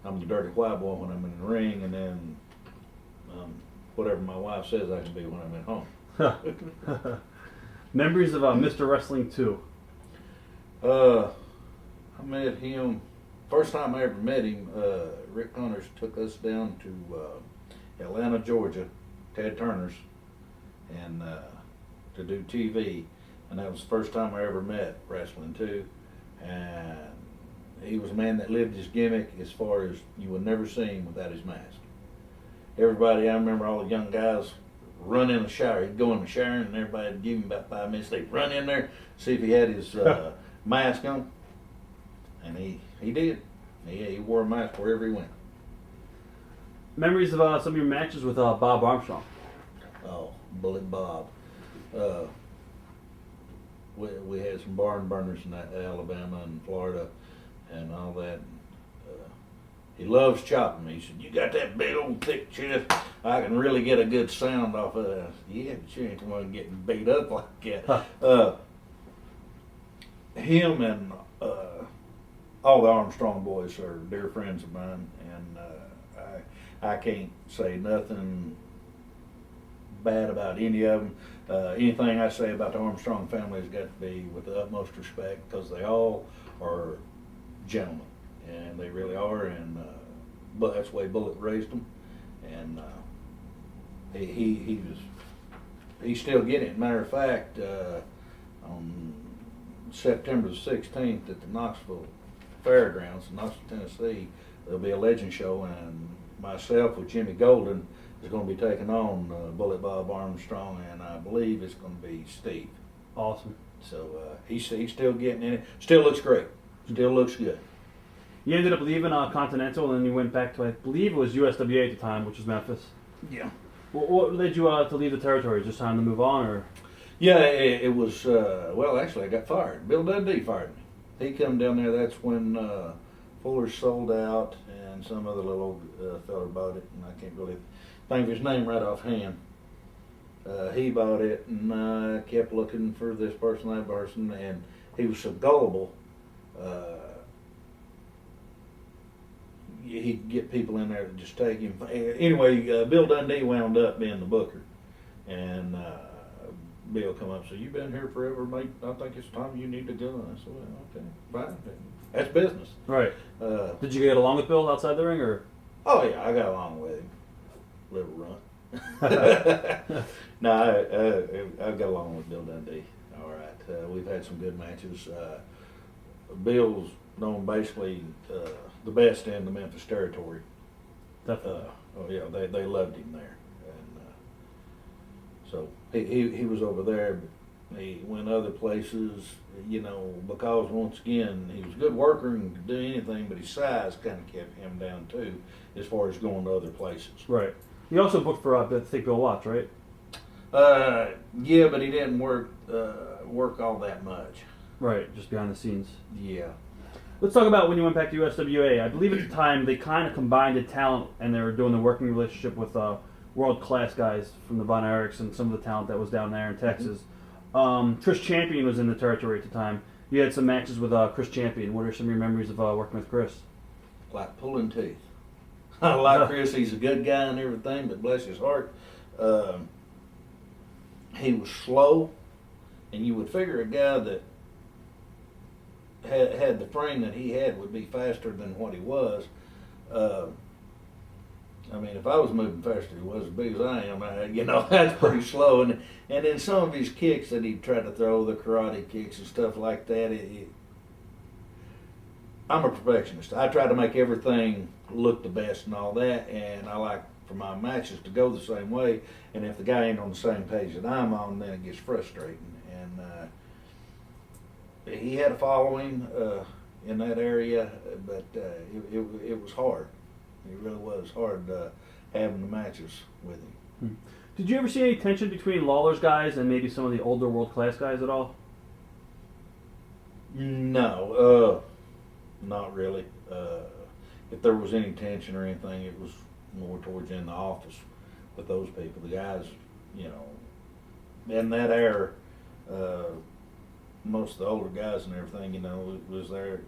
[SPEAKER 2] I'm the dirty white boy when I'm in the ring, and then whatever my wife says I can be when I'm at home.
[SPEAKER 1] Memories of Mr. Wrestling 2.
[SPEAKER 2] I met him, first time I ever met him, Rick Connors took us down to Atlanta, Georgia, Ted Turner's, and to do TV, and that was the first time I ever met Wrestling 2, and he was a man that lived his gimmick as far as you would never see him without his mask. Everybody, I remember all the young guys run in the shower. He'd go in the shower and everybody would give him about 5 minutes. They'd run in there, see if he had his mask on, and he did. He wore a mask wherever he went.
[SPEAKER 1] Memories of some of your matches with Bob Armstrong.
[SPEAKER 2] Oh, Bullet Bob. We had some barn burners in Alabama and Florida and all that. He loves chopping me. He said, "You got that big old thick chest. I can really get a good sound off of that." I said, "Yeah, but you ain't the one getting beat up like that." Him and all the Armstrong boys are dear friends of mine, and I can't say nothing bad about any of them. Anything I say about the Armstrong family has got to be with the utmost respect, because they all are gentlemen, and they really are. And but that's the way Bullet raised them, and he's still getting it. Matter of fact, on September the 16th at the Knoxville Fairgrounds in Knoxville, Tennessee, there'll be a legend show, and myself with Jimmy Golden is going to be taking on Bullet Bob Armstrong, and I believe it's going to be Steve.
[SPEAKER 1] Awesome.
[SPEAKER 2] So he's still getting in it. Still looks great. Still looks good.
[SPEAKER 1] You ended up leaving Continental, and then you went back to, I believe it was USWA at the time, which was Memphis.
[SPEAKER 2] Yeah.
[SPEAKER 1] What led you to leave the territory? Just time to move on, or?
[SPEAKER 2] Yeah, it was, well, actually, I got fired. Bill Dundee fired me. He come down there. That's when Fuller sold out, and some other little fella bought it, and I can't really think of his name right offhand. He bought it, and I kept looking for this person, that person, and he was so gullible. He'd get people in there to just take him. Anyway, Bill Dundee wound up being the booker, and Bill come up and said, "You been here forever, mate. I think it's time you need to go." And I said, "Well, okay, fine. That's business."
[SPEAKER 1] Right.
[SPEAKER 2] Uh,
[SPEAKER 1] Did you get along with Bill outside the ring, or?
[SPEAKER 2] oh yeah, I got along with him. Little runt. No, I got along with Bill Dundee. All right, we've had some good matches. Bill's known basically the best in the Memphis territory.
[SPEAKER 1] Definitely.
[SPEAKER 2] Oh yeah, they loved him there, and so he was over there. But he went other places, because once again he was a good worker and could do anything, but his size kind of kept him down too, as far as going to other places.
[SPEAKER 1] Right. You also booked for I think Bill Watts, right?
[SPEAKER 2] Yeah, but he didn't work all that much.
[SPEAKER 1] Right. Just behind the scenes.
[SPEAKER 2] Yeah.
[SPEAKER 1] Let's talk about when you went back to USWA. I believe at the time they kind of combined the talent and they were doing the working relationship with world-class guys from the Von Erichs and some of the talent that was down there in Texas. Chris Champion was in the territory at the time. You had some matches with Chris Champion. What are some of your memories of working with Chris?
[SPEAKER 2] Like pulling teeth. I like Chris. He's a good guy and everything, but bless his heart, he was slow, and you would figure a guy that had the frame that he had would be faster than what he was. I mean, if I was moving faster he was as big as I am, that's pretty slow. And then some of his kicks that he'd try to throw, the karate kicks and stuff like that, I'm a perfectionist. I try to make everything look the best and all that, and I like for my matches to go the same way. And if the guy ain't on the same page that I'm on, then it gets frustrating. And he had a following in that area, but it was hard. It really was hard having the matches with him.
[SPEAKER 1] Did you ever see any tension between Lawler's guys and maybe some of the older world-class guys at all?
[SPEAKER 2] No, not really. If there was any tension or anything, it was more towards in the office with those people. The guys, in that era, most of the older guys and everything, it was there.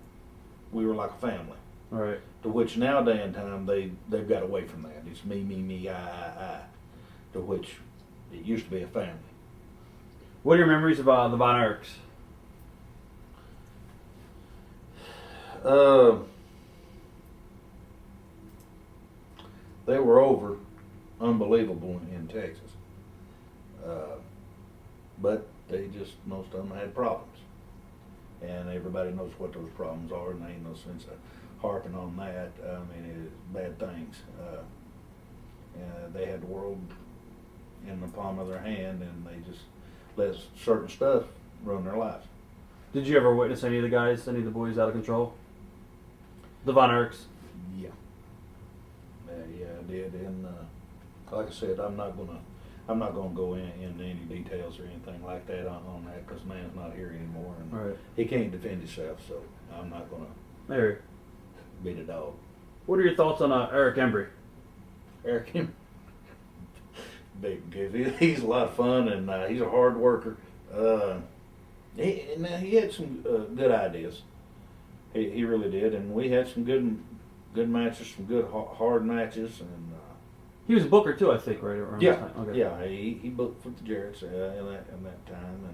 [SPEAKER 2] We were like a family.
[SPEAKER 1] All right.
[SPEAKER 2] To which nowadays in time they've got away from that. It's me, I. To which it used to be a family.
[SPEAKER 1] What are your memories of the Von Erichs?
[SPEAKER 2] They were over unbelievable in Texas. But they just, most of them had problems. And everybody knows what those problems are, and there ain't no sense of harping on that. I mean, it's bad things. They had the world in the palm of their hand, and they just let certain stuff run their lives.
[SPEAKER 1] Did you ever witness any of the boys out of control? The Von Erichs?
[SPEAKER 2] Yeah. Yeah, I did. And like I said, I'm not gonna go into any details or anything like that on that, because man's not here anymore, and
[SPEAKER 1] Right.
[SPEAKER 2] he can't defend himself. So I'm not gonna
[SPEAKER 1] There.
[SPEAKER 2] beat a dog.
[SPEAKER 1] What are your thoughts on Eric Embry?
[SPEAKER 2] Eric, big kid. He's a lot of fun, and he's a hard worker. He had some good ideas. He really did, and we had some good matches, some good hard matches, and
[SPEAKER 1] He was a booker too, I think, right around
[SPEAKER 2] yeah,
[SPEAKER 1] this time. Okay.
[SPEAKER 2] yeah. He booked for the Jarretts in that time,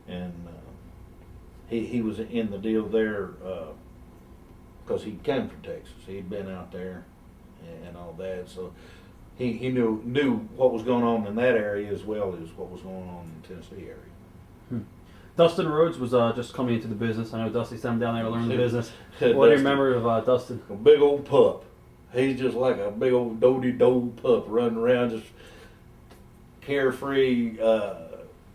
[SPEAKER 2] and he was in the deal there because he came from Texas. He'd been out there and all that, so he knew what was going on in that area as well as what was going on in the Tennessee area.
[SPEAKER 1] Dustin Rhodes was just coming into the business. I know Dusty sent him down there to learn the business.
[SPEAKER 2] Dustin.
[SPEAKER 1] What do you remember of Dustin?
[SPEAKER 2] A big old pup. He's just like a big old doty-do pup running around, just carefree,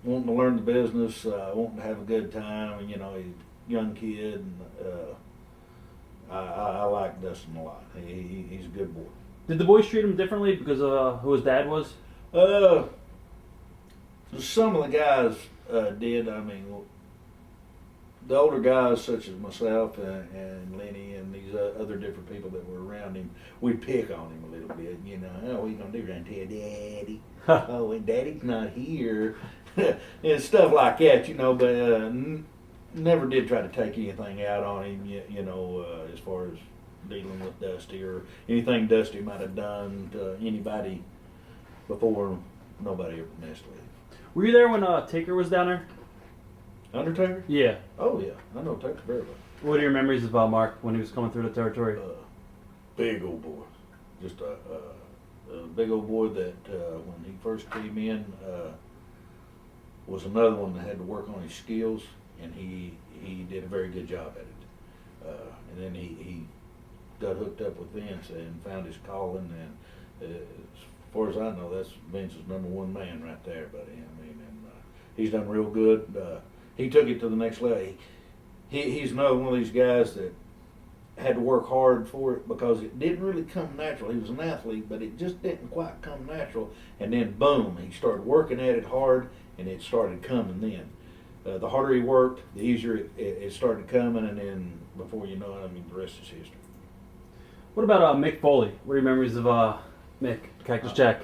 [SPEAKER 2] wanting to learn the business, wanting to have a good time. And, he's a young kid. And, I like Dustin a lot. He's a good boy.
[SPEAKER 1] Did the boys treat him differently because of who his dad was?
[SPEAKER 2] Some of the guys did. I mean, the older guys, such as myself and Lenny and these other different people that were around him, we'd pick on him a little bit. Oh, what you gonna do around here, Daddy? Oh, and Daddy's not here, and stuff like that. But never did try to take anything out on him. As far as dealing with Dusty or anything Dusty might have done to anybody before. Nobody ever messed with him.
[SPEAKER 1] Were you there when Taker was down there?
[SPEAKER 2] Undertaker?
[SPEAKER 1] Yeah.
[SPEAKER 2] Oh yeah, I know Taker very well.
[SPEAKER 1] What are your memories of Mark when he was coming through the territory?
[SPEAKER 2] Big old boy, just a big old boy that when he first came in was another one that had to work on his skills, and he did a very good job at it. And then he got hooked up with Vince and found his calling, and as far as I know, that's Vince's number one man right there, buddy. I mean, and he's done real good. He took it to the next level. He's another one of these guys that had to work hard for it because it didn't really come natural. He was an athlete, but it just didn't quite come natural. And then boom, he started working at it hard, and it started coming then. The harder he worked, the easier it started coming, and then before you know it, I mean, the rest is history.
[SPEAKER 1] What about Mick Foley? What are your memories of Mick, Cactus Jack?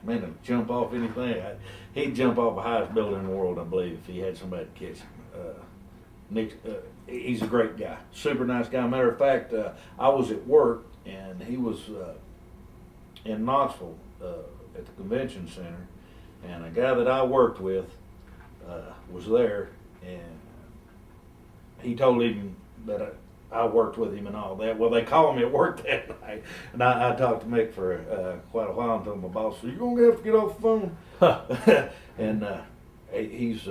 [SPEAKER 2] Man, to jump off anything, he'd jump off the highest building in the world, I believe, if he had somebody to catch him. Nick, he's a great guy, super nice guy. Matter of fact, I was at work and he was in Knoxville at the convention center, and a guy that I worked with was there, and he told him that I worked with him and all that. Well, they called me at work that night, and I talked to Mick for quite a while and told my boss, "So you're gonna have to get off the phone." And he's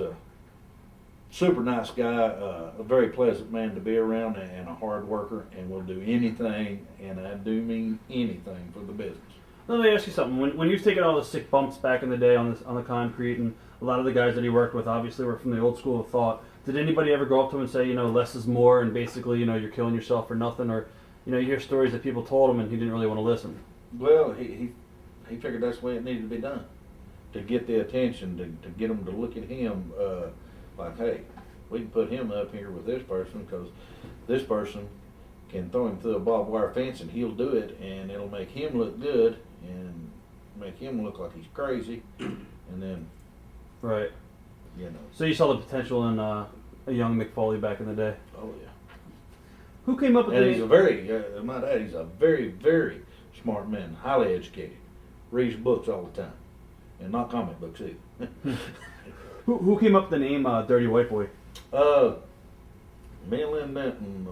[SPEAKER 2] super nice guy, a very pleasant man to be around, and a hard worker, and will do anything, and I do mean anything, for the business.
[SPEAKER 1] Let me ask you something. When you was taking all the sick bumps back in the day on the concrete, and a lot of the guys that he worked with obviously were from the old school of thought, did anybody ever go up to him and say, less is more, and basically, you're killing yourself for nothing, or you hear stories that people told him and he didn't really want to listen?
[SPEAKER 2] Well, he figured that's the way it needed to be done, to get the attention, to get them to look at him. Like, hey, we can put him up here with this person because this person can throw him through a barbed wire fence and he'll do it, and it'll make him look good and make him look like he's crazy, and then,
[SPEAKER 1] right.
[SPEAKER 2] So
[SPEAKER 1] you saw the potential in a young Mick Foley back in the day.
[SPEAKER 2] Oh yeah.
[SPEAKER 1] Who came up with
[SPEAKER 2] and he's a very, my dad, he's a very, very smart man, highly educated, reads books all the time, and not comic books either.
[SPEAKER 1] Who came up with the name Dirty White Boy?
[SPEAKER 2] Me and Lynn Benton,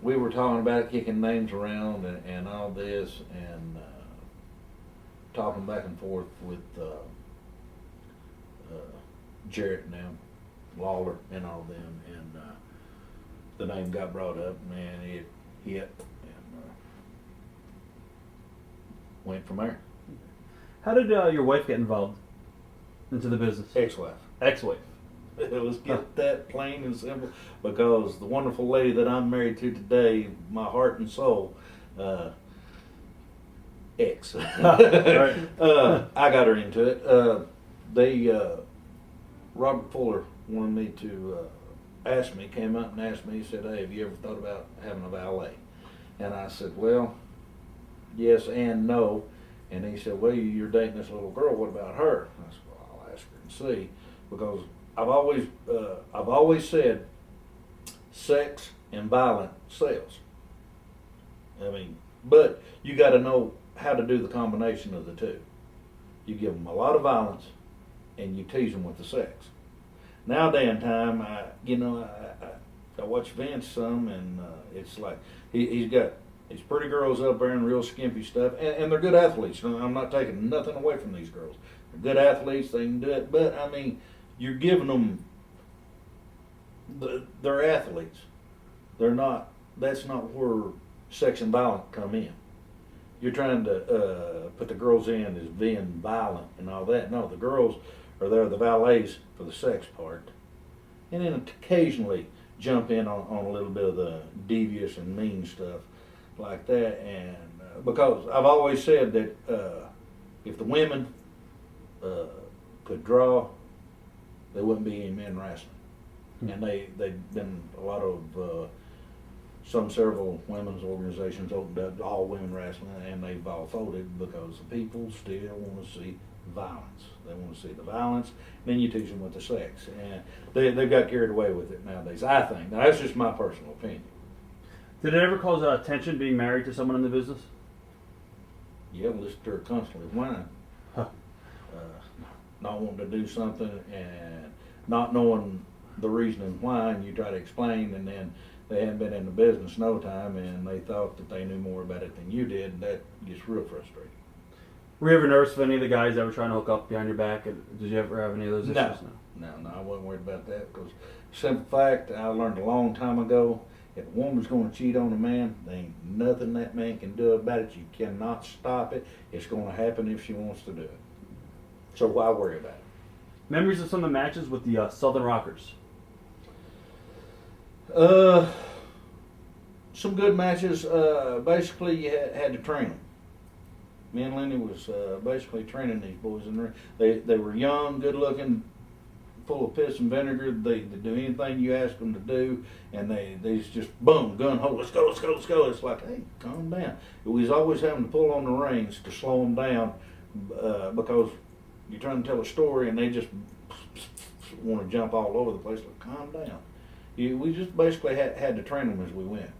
[SPEAKER 2] we were talking about kicking names around and all this, and talking back and forth with Jarrett and them, Lawler and all them, and the name got brought up, and it hit, and went from there.
[SPEAKER 1] How did your wife get involved into the business?
[SPEAKER 2] Ex-wife.
[SPEAKER 1] Ex-wife.
[SPEAKER 2] Let's get that plain and simple, because the wonderful lady that I'm married to today, my heart and soul, ex.
[SPEAKER 1] Right.
[SPEAKER 2] I got her into it. Robert Fuller wanted me to came out and asked me, he said, "Hey, have you ever thought about having a valet?" And I said, "Well, yes and no." And he said, "Well, you're dating this little girl. What about her?" I said, "Well, I'll ask her and see," because I've always said sex and violence sells. I mean, but you got to know how to do the combination of the two. You give them a lot of violence, and you tease them with the sex. Nowadays in time, I watch Vince some, and it's like he's got these pretty girls up there in real skimpy stuff, and they're good athletes. I'm not taking nothing away from these girls. They're good athletes, they can do it, but I mean, you're giving them, they're athletes. They're not, that's not where sex and violence come in. You're trying to put the girls in as being violent and all that. No, the girls are there, the valets, for the sex part. And then occasionally jump in on a little bit of the devious and mean stuff like that. And because I've always said that if the women could draw, there wouldn't be any men wrestling. And they've been a lot of several women's organizations opened up all women wrestling, and they've all folded because the people still want to see violence. They want to see the violence, then you teach them with the sex, and they've got carried away with it nowadays, I think. Now that's just my personal opinion.
[SPEAKER 1] Did it ever cause tension being married to someone in the business?
[SPEAKER 2] Yeah, listen to her constantly whine.
[SPEAKER 1] Huh.
[SPEAKER 2] Not wanting to do something and not knowing the reasoning why, and you try to explain, and then they hadn't been in the business no time, and they thought that they knew more about it than you did, and that gets real frustrating.
[SPEAKER 1] Were you ever nervous of any of the guys that were trying to hook up behind your back? And did you ever have any of those issues?
[SPEAKER 2] No, I wasn't worried about that, because simple fact, I learned a long time ago, if a woman's going to cheat on a man, there ain't nothing that man can do about it. You cannot stop it. It's going to happen if she wants to do it. So why worry about it?
[SPEAKER 1] Memories of some of the matches with the Southern Rockers.
[SPEAKER 2] Some good matches. Basically, you had to train them. Me and Lenny was basically training these boys in the ring. They were young, good looking, full of piss and vinegar. They do anything you ask them to do, and they just boom, gun ho, let's go. It's like, hey, calm down. We was always having to pull on the reins to slow them down because you're trying to tell a story and they just want to jump all over the place. Like, calm down. We just basically had to train them as we went.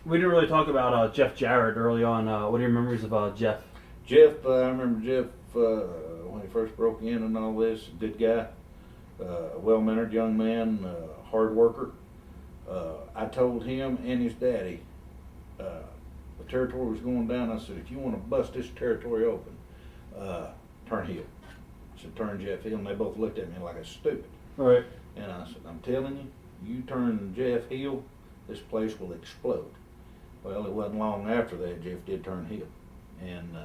[SPEAKER 1] We didn't really talk about Jeff Jarrett early on. What are your memories of Jeff?
[SPEAKER 2] Jeff, I remember Jeff when he first broke in and all this. Good guy, well-mannered young man, hard worker. I told him and his daddy the territory was going down. I said, if you want to bust this territory open, turn heel. I said, turn Jeff heel, and they both looked at me like I was stupid.
[SPEAKER 1] All right.
[SPEAKER 2] And I said, I'm telling you, you turn Jeff heel, this place will explode. Well, it wasn't long after that Jeff did turn heel, and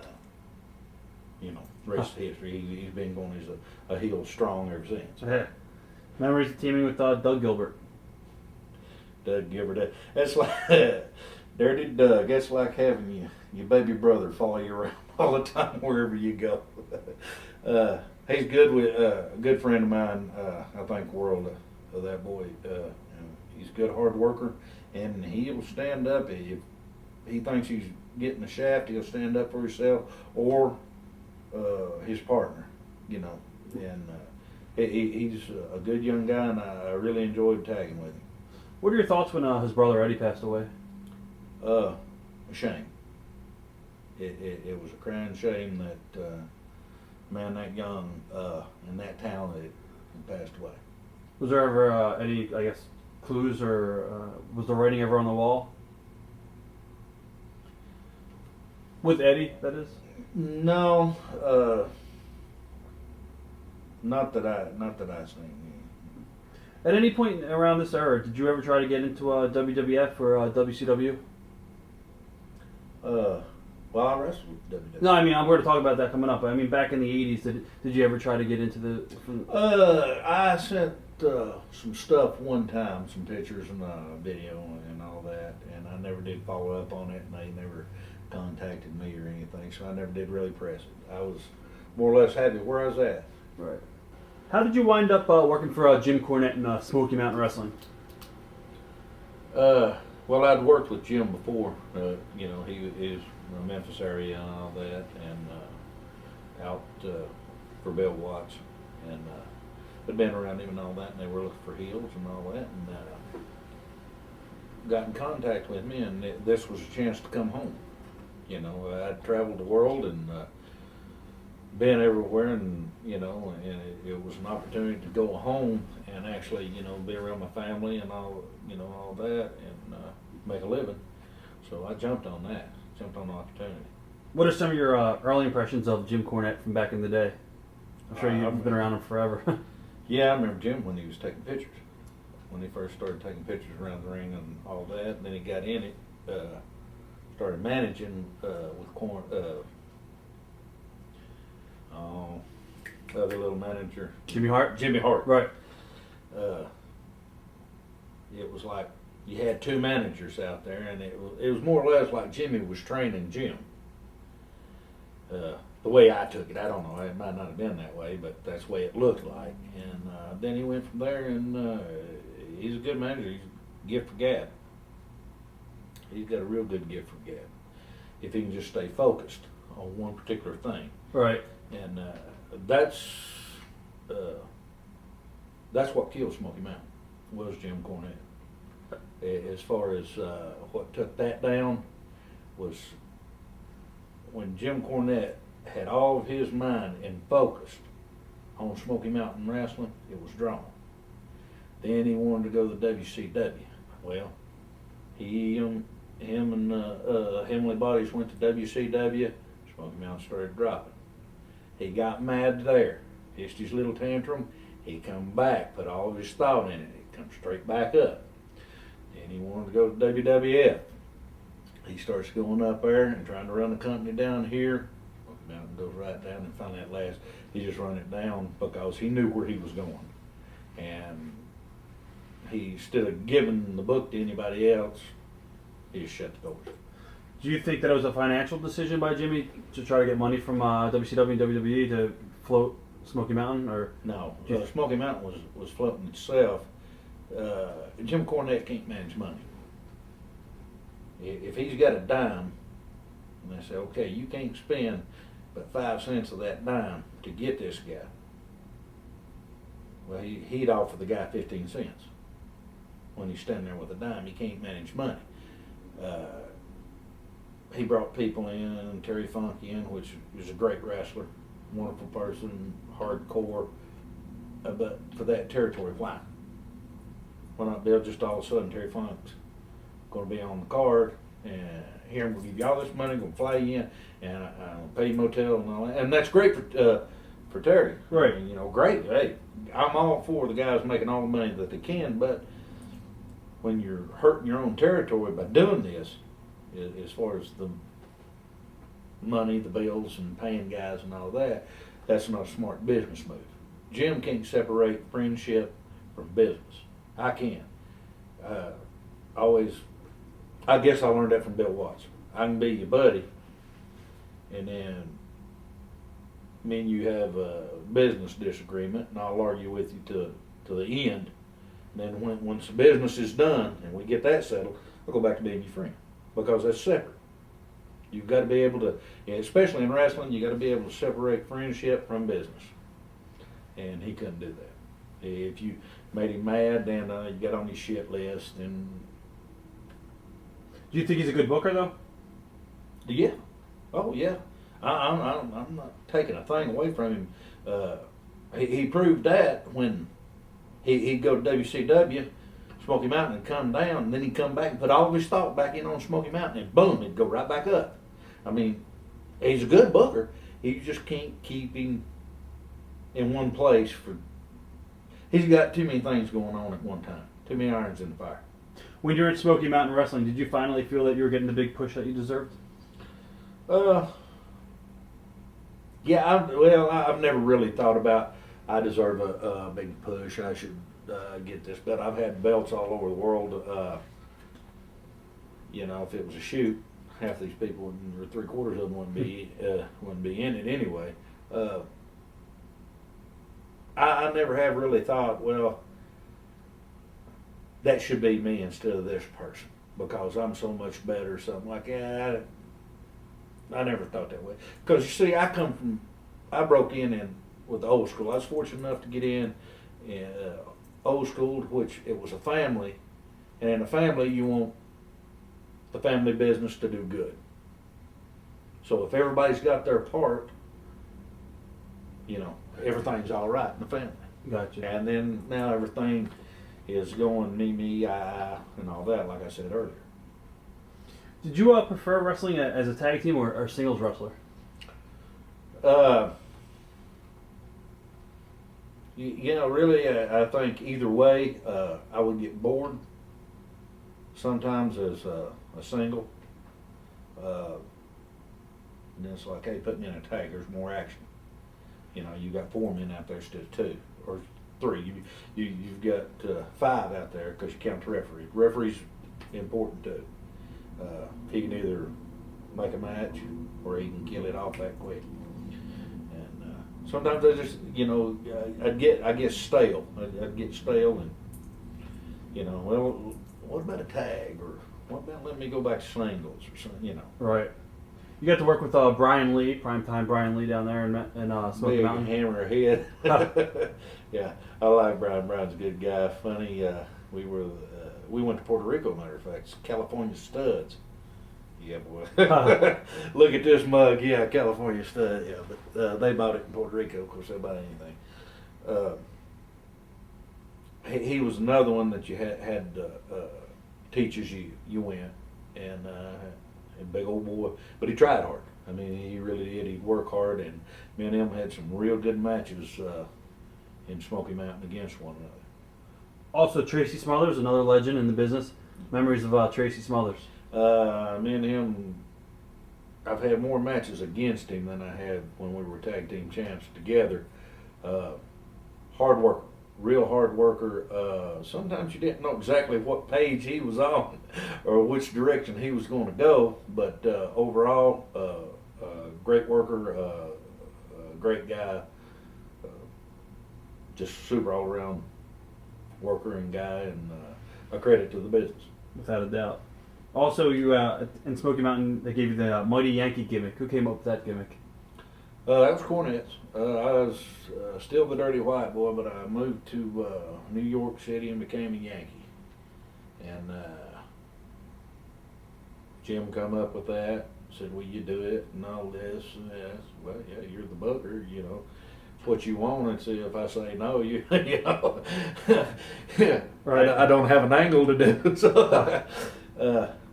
[SPEAKER 2] rest is history. He's been going as a heel strong ever since.
[SPEAKER 1] Yeah. Memories of teaming with Doug Gilbert.
[SPEAKER 2] Doug Gilbert, that's like Dirty Doug. That's like having your baby brother follow you around all the time wherever you go. He's good with a good friend of mine. I think world of that boy. He's a good hard worker, and he'll stand up if he thinks he's getting the shaft. He'll stand up for himself or his partner. And he's a good young guy, and I really enjoyed tagging with him.
[SPEAKER 1] What are your thoughts when his brother Eddie passed away?
[SPEAKER 2] A shame. It was a crying shame that man that young and that talented passed away.
[SPEAKER 1] Was there ever any, I guess, clues or was the writing ever on the wall? With Eddie, that is?
[SPEAKER 2] No, not that I seen.
[SPEAKER 1] At any point around this era, did you ever try to get into WWF or WCW?
[SPEAKER 2] Well, I wrestled with WWE.
[SPEAKER 1] No, I mean, we're going to talk about that coming up. I mean, back in the 80s, did you ever try to get into the...
[SPEAKER 2] I sent some stuff one time, some pictures and video and all that, and I never did follow up on it, and they never contacted me or anything, so I never did really press it. I was more or less happy where I was at.
[SPEAKER 1] Right. How did you wind up working for Jim Cornette in Smoky Mountain Wrestling?
[SPEAKER 2] Well, I'd worked with Jim before. He is from the Memphis area and all that, and out for Bill Watts, and I'd been around him and all that, and they were looking for heels and all that, and got in contact with me, and this was a chance to come home. I'd traveled the world and been everywhere, and it was an opportunity to go home and actually be around my family and all that, and make a living. So I jumped on the opportunity.
[SPEAKER 1] What are some of your early impressions of Jim Cornette from back in the day? I'm sure you've been around him forever.
[SPEAKER 2] Yeah, I remember Jim when he was taking pictures. When he first started taking pictures around the ring and all that, and then he got in it, started managing with other little manager.
[SPEAKER 1] Jimmy Hart?
[SPEAKER 2] Jimmy Hart.
[SPEAKER 1] Right.
[SPEAKER 2] It was like you had two managers out there, and it was more or less like Jimmy was training Jim. The way I took it, I don't know, it might not have been that way, but that's the way it looked like. And then he went from there, and he's a good manager. He's a gift for gab. He's got a real good gift for gab. If he can just stay focused on one particular thing.
[SPEAKER 1] Right.
[SPEAKER 2] And that's what killed Smoky Mountain, was Jim Cornette. As far as what took that down was when Jim Cornette had all of his mind and focused on Smoky Mountain Wrestling, it was drawn. Then he wanted to go to the WCW. Well, him and Heavenly Bodies went to WCW. Smoky Mountain started dropping. He got mad there, hissed his little tantrum. He come back, put all of his thought in it. He come straight back up. Then he wanted to go to WWF. He starts going up there and trying to run the company down here. Smoky Mountain goes right down, and finally at last he just run it down because he knew where he was going. And he, instead of giving the book to anybody else, he just shut the doors.
[SPEAKER 1] Do you think that it was a financial decision by Jimmy to try to get money from WCW and WWE to float Smoky Mountain, or
[SPEAKER 2] No, Smoky Mountain was floating itself. Jim Cornette can't manage money. If he's got a dime, and they say, okay, you can't spend but 5 cents of that dime to get this guy, well, he'd offer the guy 15 cents. When he's standing there with a dime, he can't manage money. He brought people in, Terry Funk in, which was a great wrestler, wonderful person, hardcore, but for that territory, why? Why not build just all of a sudden Terry Funk's going to be on the card, and here we'll give you all this money, going to fly you in, and I'll pay you motel and all that, and that's great for Terry.
[SPEAKER 1] Right.
[SPEAKER 2] I mean, great. Hey, I'm all for the guys making all the money that they can, but when you're hurting your own territory by doing this, as far as the money, the bills, and paying guys and all that, that's not a smart business move. Jim can't separate friendship from business. I can. I guess I learned that from Bill Watts. I can be your buddy, and then me and you have a business disagreement, and I'll argue with you to the end. And then once the business is done and we get that settled, I'll go back to being your friend, because that's separate. You've got to be able to, especially in wrestling, you got to be able to separate friendship from business. And he couldn't do that. If you made him mad, then you got on his shit list. And
[SPEAKER 1] do you think he's a good booker though?
[SPEAKER 2] yeah, oh yeah, I'm not taking a thing away from him. He proved that when he'd go to WCW, Smoky Mountain would come down, and then he'd come back and put all of his thought back in on Smoky Mountain, and boom, it'd go right back up. I mean, he's a good booker. You just can't keep him in one place he's got too many things going on at one time. Too many irons in the fire.
[SPEAKER 1] When you were at Smoky Mountain Wrestling, did you finally feel that you were getting the big push that you deserved?
[SPEAKER 2] Yeah, I've never really thought about I deserve a big push. I should get this belt. I've had belts all over the world. If it was a shoot, half these people, or 3/4 of them, wouldn't be in it anyway. I never have really thought, well, that should be me instead of this person because I'm so much better or something like that. I never thought that way. Because you see, I broke in with the old school. I was fortunate enough to get in old school, which it was a family. And in a family, you want the family business to do good. So if everybody's got their part, everything's all right in the family.
[SPEAKER 1] Gotcha.
[SPEAKER 2] And then now everything is going me, I, and all that, like I said earlier.
[SPEAKER 1] Did you prefer wrestling as a tag team or singles wrestler?
[SPEAKER 2] Really, I think either way, I would get bored. Sometimes as a single. And it's like, hey, put me in a tag, there's more action. You got 4 men out there instead of 2 or 3. You've got 5 out there because you count the referee. Referee's important too. He can either make a match or he can kill it off that quick. And sometimes I just, I get stale. I'd get stale and, well, what about a tag, or what about letting me go back to singles or something,
[SPEAKER 1] Right. You got to work with Brian Lee, primetime Brian Lee down there in Smoky
[SPEAKER 2] Big
[SPEAKER 1] Mountain.
[SPEAKER 2] hammerhead. Yeah, I like Brian. Brian's a good guy. Funny. We went to Puerto Rico. Matter of fact, California Studs. Yeah, boy. Look at this mug. Yeah, California stud. Yeah, but they bought it in Puerto Rico. Of course, they'll buy anything. He was another one that you had teaches you went, and a big old boy. But he tried hard. I mean, he really did. He'd work hard, and me and him had some real good matches in Smoky Mountain against one another.
[SPEAKER 1] Also, Tracy Smothers, another legend in the business. Memories of Tracy Smothers.
[SPEAKER 2] Me and him, I've had more matches against him than I had when we were tag team champs together. Hard worker, real hard worker. Sometimes you didn't know exactly what page he was on or which direction he was going to go, but overall, great worker, great guy, just super all around worker and guy, and a credit to the business.
[SPEAKER 1] Without a doubt. Also, you in Smoky Mountain, they gave you the Mighty Yankee gimmick. Who came up with that gimmick?
[SPEAKER 2] That was Cornette's. I was still the dirty white boy, but I moved to New York City and became a Yankee. And Jim come up with that, said, "Will you do it?" and all this. And that. Well, yeah, you're the booker, you know. It's what you want, and see if I say no, you know.
[SPEAKER 1] Right.
[SPEAKER 2] I don't have an angle to do. So,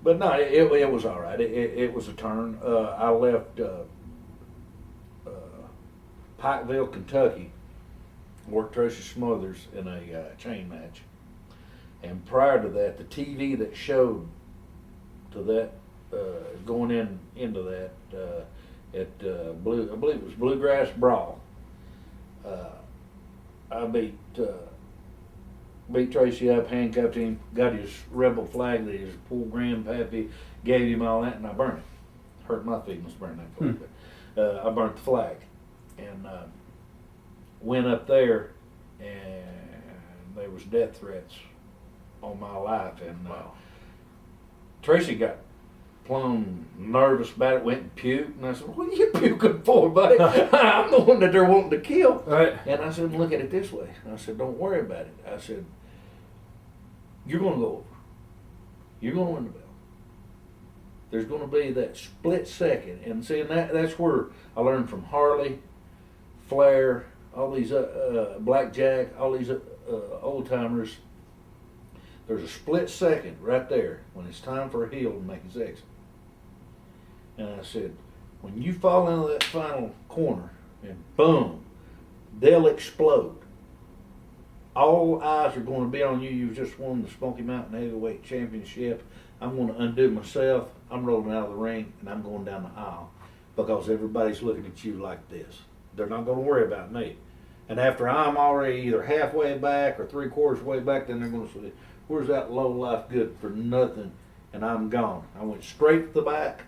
[SPEAKER 2] but no, it was all right. It was a turn. I left Pikeville, Kentucky, worked Tracy Smothers in a chain match. And prior to that, the TV that showed to that, going into that, at I believe it was Bluegrass Brawl, I beat Tracy up, handcuffed him, got his rebel flag that his poor grandpappy gave him, all that, and I burned it. Hurt my feelings burning that flag. But, I burnt the flag. And went up there, and there was death threats on my life. And Tracy got plumb nervous about it, went and puked. And I said, "What are you puking for, buddy? I'm the one that they're wanting to kill."
[SPEAKER 1] Right.
[SPEAKER 2] And I said, "Look at it this way." I said, "Don't worry about it." I said, "You're going to go over. You're going to win the belt. There's going to be that split second." And see, and that's where I learned from Harley, Flair, all these Blackjack, all these old timers. There's a split second right there when it's time for a heel to make his exit. And I said, when you fall into that final corner and boom, they'll explode. All eyes are going to be on you. You've just won the Smoky Mountain Heavyweight Championship. I'm going to undo myself. I'm rolling out of the ring and I'm going down the aisle because everybody's looking at you like this. They're not going to worry about me. And after I'm already either halfway back or 3/4 way back, then they're going to say, "Where's that low life good for nothing?" And I'm gone. I went straight to the back,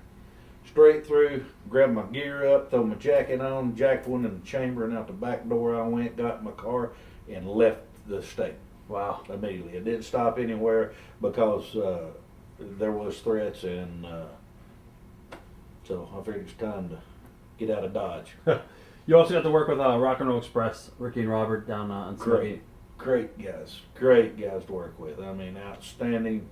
[SPEAKER 2] straight through, grabbed my gear up, throw my jacket on, jacked one in the chamber, and out the back door I went, got in my car, and left the state.
[SPEAKER 1] Wow.
[SPEAKER 2] Immediately. It didn't stop anywhere because there was threats, and so I figured it's time to get out of Dodge.
[SPEAKER 1] You also got to work with Rock and Roll Express, Ricky and Robert down in Smoky.
[SPEAKER 2] Great guys to work with. I mean, outstanding.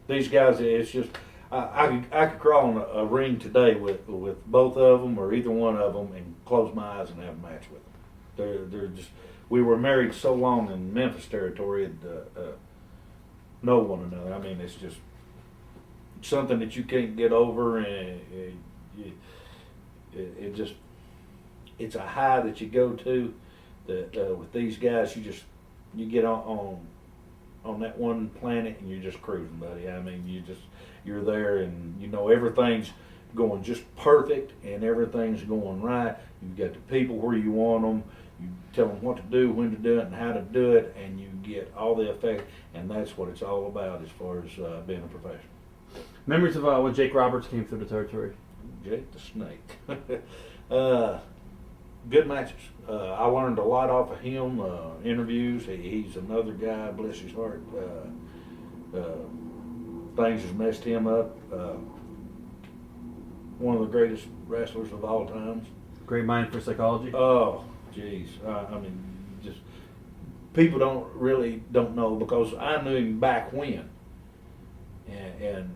[SPEAKER 2] These guys, it's just I could crawl in a ring today with both of them or either one of them and close my eyes and have a match with them. They're just. We were married so long in Memphis territory and know one another. I mean, it's just something that you can't get over, and it just. It's a high that you go to. That with these guys, you get on that one planet and you're just cruising, buddy. I mean, you're there and you know everything's going just perfect and everything's going right. You've got the people where you want them. You tell them what to do, when to do it, and how to do it, and you get all the effect. And that's what it's all about as far as being a professional.
[SPEAKER 1] Memories of when Jake Roberts came through the territory.
[SPEAKER 2] Jake the Snake. Good matches. I learned a lot off of him. Interviews. He's another guy. Bless his heart. Things has messed him up. One of the greatest wrestlers of all times.
[SPEAKER 1] Great mind for psychology.
[SPEAKER 2] Oh, jeez. I mean, just people don't know because I knew him back when, and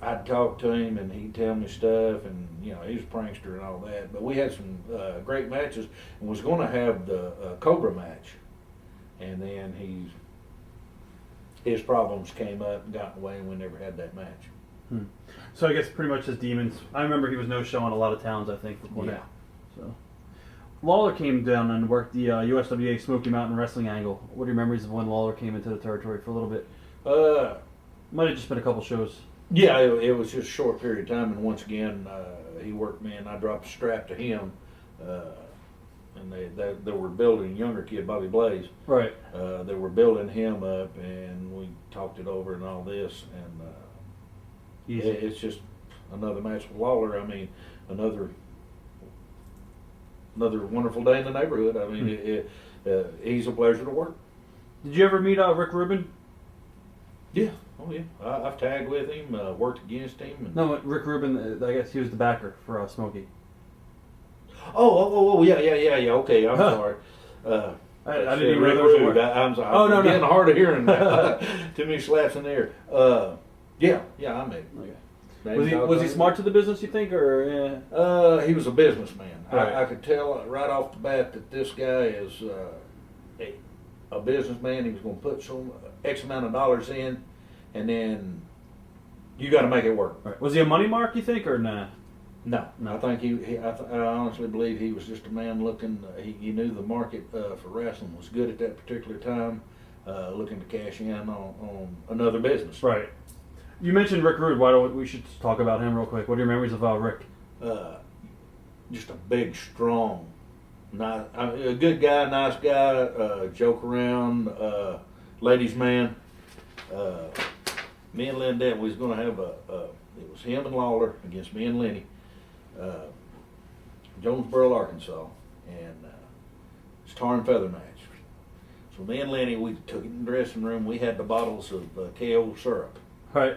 [SPEAKER 3] I'd talk to him and he'd tell me stuff, and you know he was a prankster and all that. But we had some great matches, and was going to have the Cobra match, and then his problems came up and got in the way, and we never had that match.
[SPEAKER 1] So I guess pretty much his demons. I remember he was no show in a lot of towns, I think, for Cornette.
[SPEAKER 3] Yeah.
[SPEAKER 1] So Lawler came down and worked the USWA Smoky Mountain Wrestling angle. What are your memories of when Lawler came into the territory for a little bit? Might have just been a couple shows.
[SPEAKER 3] Yeah, it was just a short period of time, and once again, he worked me, and I dropped a strap to him, and they were building a younger kid, Bobby Blaze.
[SPEAKER 1] Right.
[SPEAKER 3] They were building him up, and we talked it over and all this, and
[SPEAKER 1] Easy.
[SPEAKER 3] it's just another match with Lawler. I mean, another wonderful day in the neighborhood. I mean, he's a pleasure to work.
[SPEAKER 1] Did you ever meet Rick Rubin?
[SPEAKER 3] Yeah, oh yeah. I've tagged with him, worked against him. And
[SPEAKER 1] No, Rick Rubin. I guess he was the backer for Smokey.
[SPEAKER 3] Oh, yeah. Okay, I'm sorry.
[SPEAKER 1] I didn't even
[SPEAKER 3] Rick
[SPEAKER 1] know there was a
[SPEAKER 3] Rude.
[SPEAKER 1] word.
[SPEAKER 3] I'm sorry.
[SPEAKER 1] Oh, no,
[SPEAKER 3] I'm getting
[SPEAKER 1] no.
[SPEAKER 3] hard of hearing that. Too many slaps in the air. Yeah, I met him.
[SPEAKER 1] Okay. Was he smart to the business, you think, or?
[SPEAKER 3] He was a businessman.
[SPEAKER 1] Right.
[SPEAKER 3] I could tell right off the bat that this guy is a businessman. He was going to put some X amount of dollars in, and then you got to make it work.
[SPEAKER 1] Right. Was he a money mark, you think, or nah?
[SPEAKER 3] No,
[SPEAKER 1] No.
[SPEAKER 3] I think I honestly believe he was just a man looking. He knew the market for wrestling was good at that particular time, looking to cash in on another business.
[SPEAKER 1] Right. You mentioned Rick Rude. Why don't we should talk about him real quick? What are your memories of Rick?
[SPEAKER 3] Just a big, strong, nice, a good guy, nice guy, joke around, ladies' man. Me and Lindette, we was going to have it was him and Lawler against me and Lenny, Jonesboro, Arkansas, and it's tar and feather match. So me and Lenny, we took it in the dressing room. We had the bottles of KO syrup.
[SPEAKER 1] Right.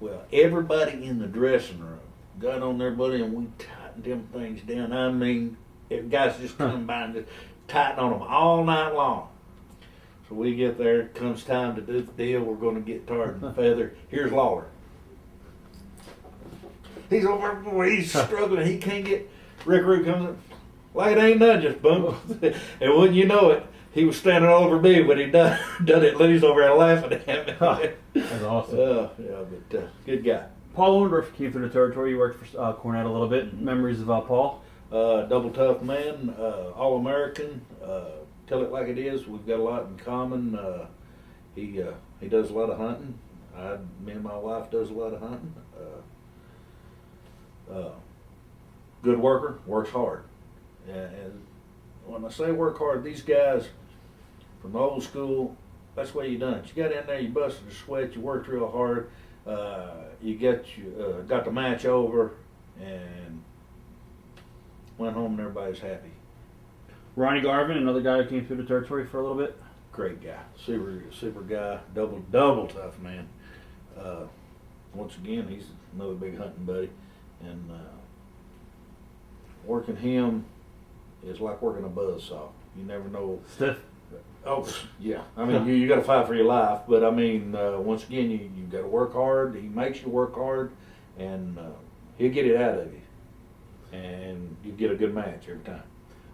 [SPEAKER 3] Well, everybody in the dressing room got on their buddy, and we tightened them things down. I mean, guys just come by and just tighten on them all night long. So we get there, it comes time to do the deal. We're going to get tarred and feather. Here's Lawler. He's over there, boy, he's struggling. He can't get. Rick Rude comes up, like it ain't nothing, just bump. And wouldn't you know it, he was standing all over me when he done it. Lenny's over there laughing at me.
[SPEAKER 1] That's awesome.
[SPEAKER 3] Yeah, but good guy.
[SPEAKER 1] Paul Orndorff came through the territory. You worked for Cornette a little bit.
[SPEAKER 3] Mm-hmm.
[SPEAKER 1] Memories of Paul?
[SPEAKER 3] Double tough man, all American. Tell it like it is. We've got a lot in common. He does a lot of hunting. Me and my wife does a lot of hunting. Good worker, works hard. And when I say work hard, these guys from the old school, that's the way you done it. You got in there, you busted a sweat, you worked real hard, you got the match over, and went home and everybody's happy.
[SPEAKER 1] Ronnie Garvin, another guy who came through the territory for a little bit.
[SPEAKER 3] Great guy, super guy, double tough man. Once again, he's another big hunting buddy, and working him is like working a buzzsaw. You never know.
[SPEAKER 1] Stiff.
[SPEAKER 3] Oh, yeah. I mean, you got to fight for your life, but I mean, once again, you got to work hard. He makes you work hard, and he'll get it out of you, and you get a good match every time.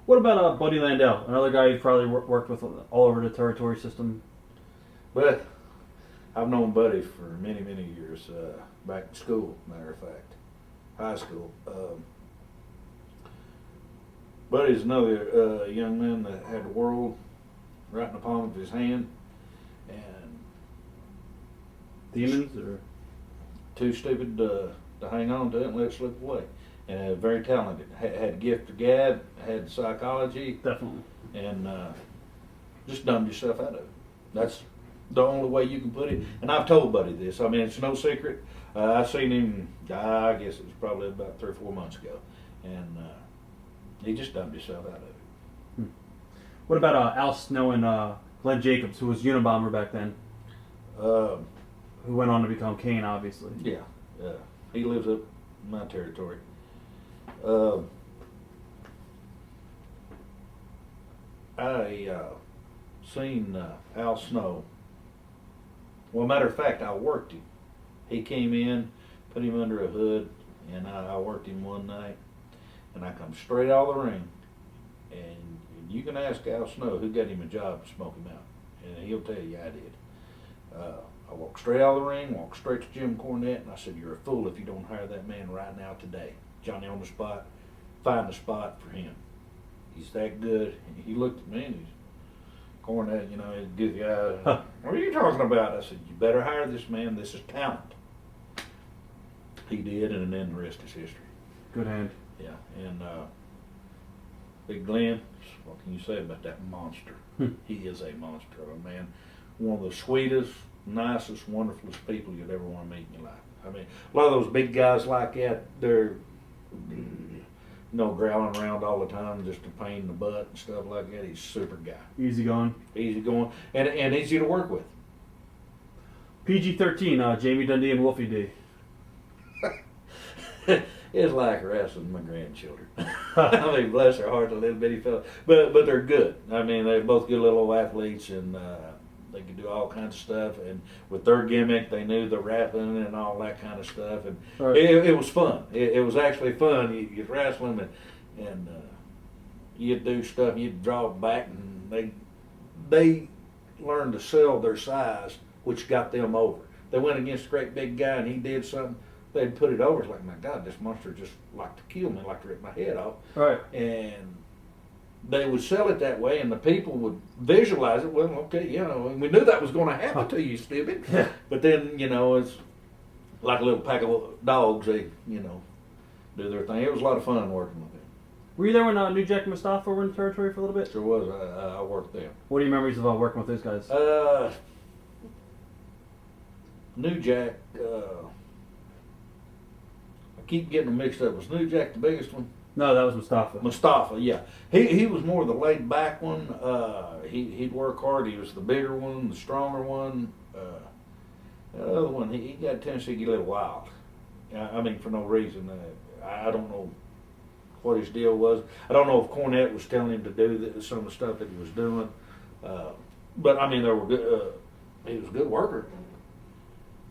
[SPEAKER 1] What about Buddy Landell, another guy you probably worked with all over the territory system?
[SPEAKER 3] But I've known Buddy for many years, back in school, matter of fact, high school. Buddy's another young man that had the world right in the palm of his hand, and
[SPEAKER 1] Demons or?
[SPEAKER 3] too stupid to hang on to it and let it slip away. And very talented, had gift of gab, had psychology,
[SPEAKER 1] Definitely.
[SPEAKER 3] and just dumbed yourself out of it. That's the only way you can put it. And I've told Buddy this. I mean, it's no secret. I seen him, I guess it was probably about 3 or 4 months ago, and he just dumbed himself out of it.
[SPEAKER 1] What about Al Snow and Glenn Jacobs, who was Unabomber back then, who went on to become Kane, obviously?
[SPEAKER 3] Yeah, he lives up in my territory. I seen Al Snow. Well, matter of fact, I worked him. He came in, put him under a hood, and I worked him one night, and I come straight out of the ring, and you can ask Al Snow who got him a job to smoke him out, and he'll tell you I did. I walked straight out of the ring, walked straight to Jim Cornette, and I said, "You're a fool if you don't hire that man right now today. Johnny on the spot, find a spot for him. He's that good." And he looked at me and he's, Cornette, you know, he's a good guy.
[SPEAKER 1] Huh.
[SPEAKER 3] "What are you talking about?" I said, "You better hire this man. This is talent." He did, and then the rest is history.
[SPEAKER 1] Good hand.
[SPEAKER 3] Yeah, and Big Glenn, what can you say about that monster? He is a monster of a man. One of the sweetest, nicest, wonderfulest people you'd ever want to meet in your life. I mean, a lot of those big guys like that, they're, you know, growling around all the time just a pain in the butt and stuff like that. He's a super guy.
[SPEAKER 1] Easy going.
[SPEAKER 3] Easy going, and easy to work with.
[SPEAKER 1] PG-13, Jamie Dundee and Wolfie D.
[SPEAKER 3] It's like wrestling my grandchildren. I mean, bless their hearts, a little bitty fella, but they're good. I mean, they're both good little athletes, and they could do all kinds of stuff. And with their gimmick, they knew the rapping and all that kind of stuff, and
[SPEAKER 1] Right.
[SPEAKER 3] it was fun. It was actually fun. You'd wrestle them, and you'd do stuff. You'd draw back, and they learned to sell their size, which got them over. They went against a great big guy, and he did something. They'd put it over. It's like, my God, this monster just like to kill me, like to rip my head off.
[SPEAKER 1] Right.
[SPEAKER 3] And they would sell it that way, and the people would visualize it. Well, okay, you know, and we knew that was going to happen to you, stupid.
[SPEAKER 1] Yeah.
[SPEAKER 3] But then, you know, it's like a little pack of dogs. They, you know, do their thing. It was a lot of fun working with them.
[SPEAKER 1] Were you there when New Jack and Mustafa were in the territory for a little bit?
[SPEAKER 3] Sure was. I worked them.
[SPEAKER 1] What are your memories of working with those guys?
[SPEAKER 3] New Jack. I keep getting them mixed up. Was New Jack the biggest one?
[SPEAKER 1] No, that was Mustafa.
[SPEAKER 3] Mustafa, yeah. He was more the laid back one. He'd work hard. He was the bigger one, the stronger one. The other one, he got a tendency to get a little wild. I mean, for no reason. I don't know what his deal was. I don't know if Cornette was telling him to do some of the stuff that he was doing. But I mean, they were good. He was a good worker,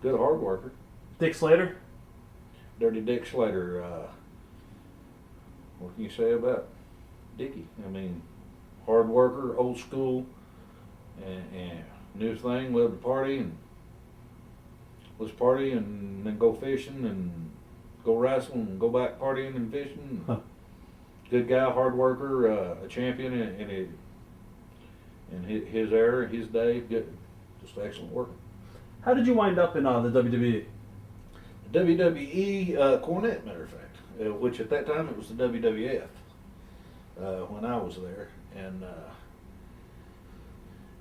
[SPEAKER 3] good hard worker.
[SPEAKER 1] Dick Slater?
[SPEAKER 3] Dirty Dick Slater. What can you say about Dickie? I mean, hard worker, old school, and knew his thing, loved to party, and let's party, and then go fishing, and go wrestling, and go back partying and fishing.
[SPEAKER 1] Huh.
[SPEAKER 3] Good guy, hard worker, a champion in his era, his day. Good, just excellent worker.
[SPEAKER 1] How did you wind up in the WWE?
[SPEAKER 3] WWE, Cornette, matter of fact, which at that time it was the WWF when I was there. And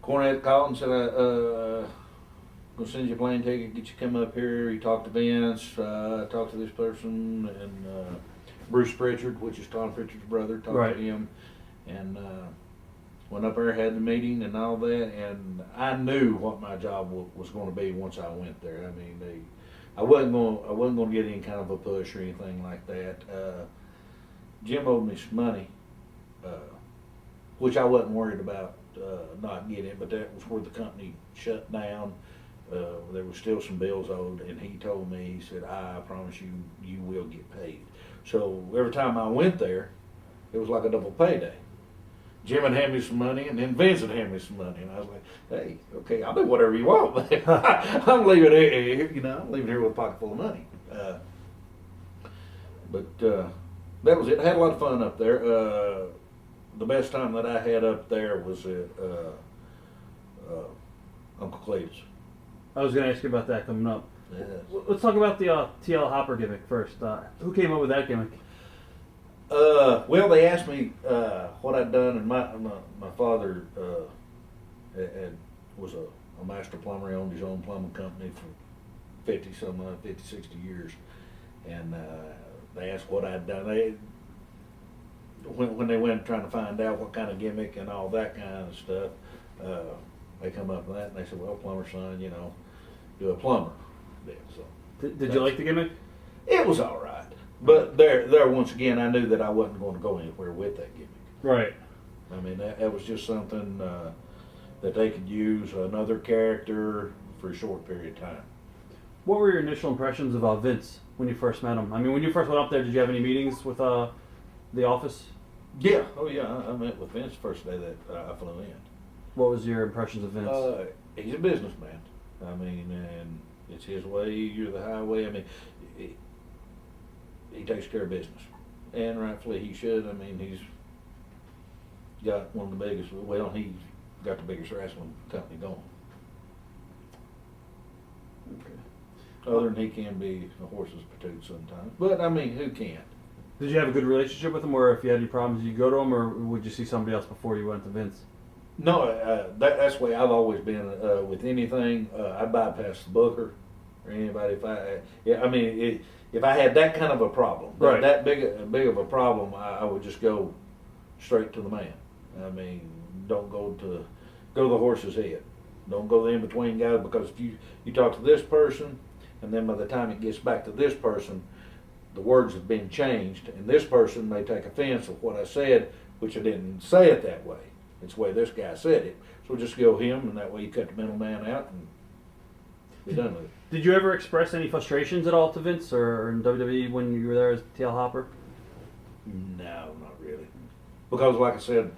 [SPEAKER 3] Cornette called and said, "Gonna send you a plane ticket, get you come up here." He talked to Vince, talked to this person, and Bruce Pritchard, which is Tom Pritchard's brother, talked
[SPEAKER 1] Right.
[SPEAKER 3] to him, and went up there, had the meeting and all that. And I knew what my job was going to be once I went there. I mean, I wasn't going to get any kind of a push or anything like that. Jim owed me some money, which I wasn't worried about not getting, but that was where the company shut down. There was still some bills owed, and he told me, he said, "I promise you, you will get paid." So every time I went there, it was like a double payday. Jim would hand me some money, and then Vince would hand me some money, and I was like, "Hey, okay, I'll do whatever you want, but I'm leaving here, you know, I'm leaving here with a pocket full of money." But that was it. I had a lot of fun up there. The best time that I had up there was at Uncle Cletus.
[SPEAKER 1] I was going to ask you about that coming up.
[SPEAKER 3] Yes.
[SPEAKER 1] Let's talk about the TL Hopper gimmick first. Who came up with that gimmick?
[SPEAKER 3] Well, they asked me what I'd done, and my father was a master plumber. He owned his own plumbing company for 50, 60 years. And they asked what I'd done. When they went trying to find out what kind of gimmick and all that kind of stuff, they come up with that, and they said, "Well, plumber son, you know, do a plumber." So
[SPEAKER 1] Did you like the gimmick?
[SPEAKER 3] it was all right. But there once again, I knew that I wasn't going to go anywhere with that gimmick.
[SPEAKER 1] Right.
[SPEAKER 3] I mean, that was just something that they could use another character for a short period of time.
[SPEAKER 1] What were your initial impressions of Vince when you first met him? I mean, when you first went up there, did you have any meetings with the office?
[SPEAKER 3] Yeah, oh yeah, I met with Vince first day that I flew in.
[SPEAKER 1] What was your impressions of Vince?
[SPEAKER 3] He's a businessman. I mean, and it's his way, you're the highway. I mean, he takes care of business, and rightfully he should. I mean, he's got one of the biggest. Well, he's got the biggest wrestling company going.
[SPEAKER 1] Okay.
[SPEAKER 3] Other than he can be a horse's patoot sometimes, but I mean, who can't?
[SPEAKER 1] Did you have a good relationship with him, or if you had any problems, did you go to him, or would you see somebody else before you went to Vince?
[SPEAKER 3] No, that's the way I've always been with anything. I bypass the booker or anybody. If I had that kind of a problem,
[SPEAKER 1] Right.
[SPEAKER 3] that big of a problem, I would just go straight to the man. I mean, don't go to the horse's head. Don't go the in between guy, because if you talk to this person, and then by the time it gets back to this person, the words have been changed, and this person may take offense of what I said, which I didn't say it that way. It's the way this guy said it. So just go him, and that way you cut the middleman out and be done with it.
[SPEAKER 1] Did you ever express any frustrations at all to Vince or in WWE when you were there as TL Hopper?
[SPEAKER 3] No, not really. Because, like I said,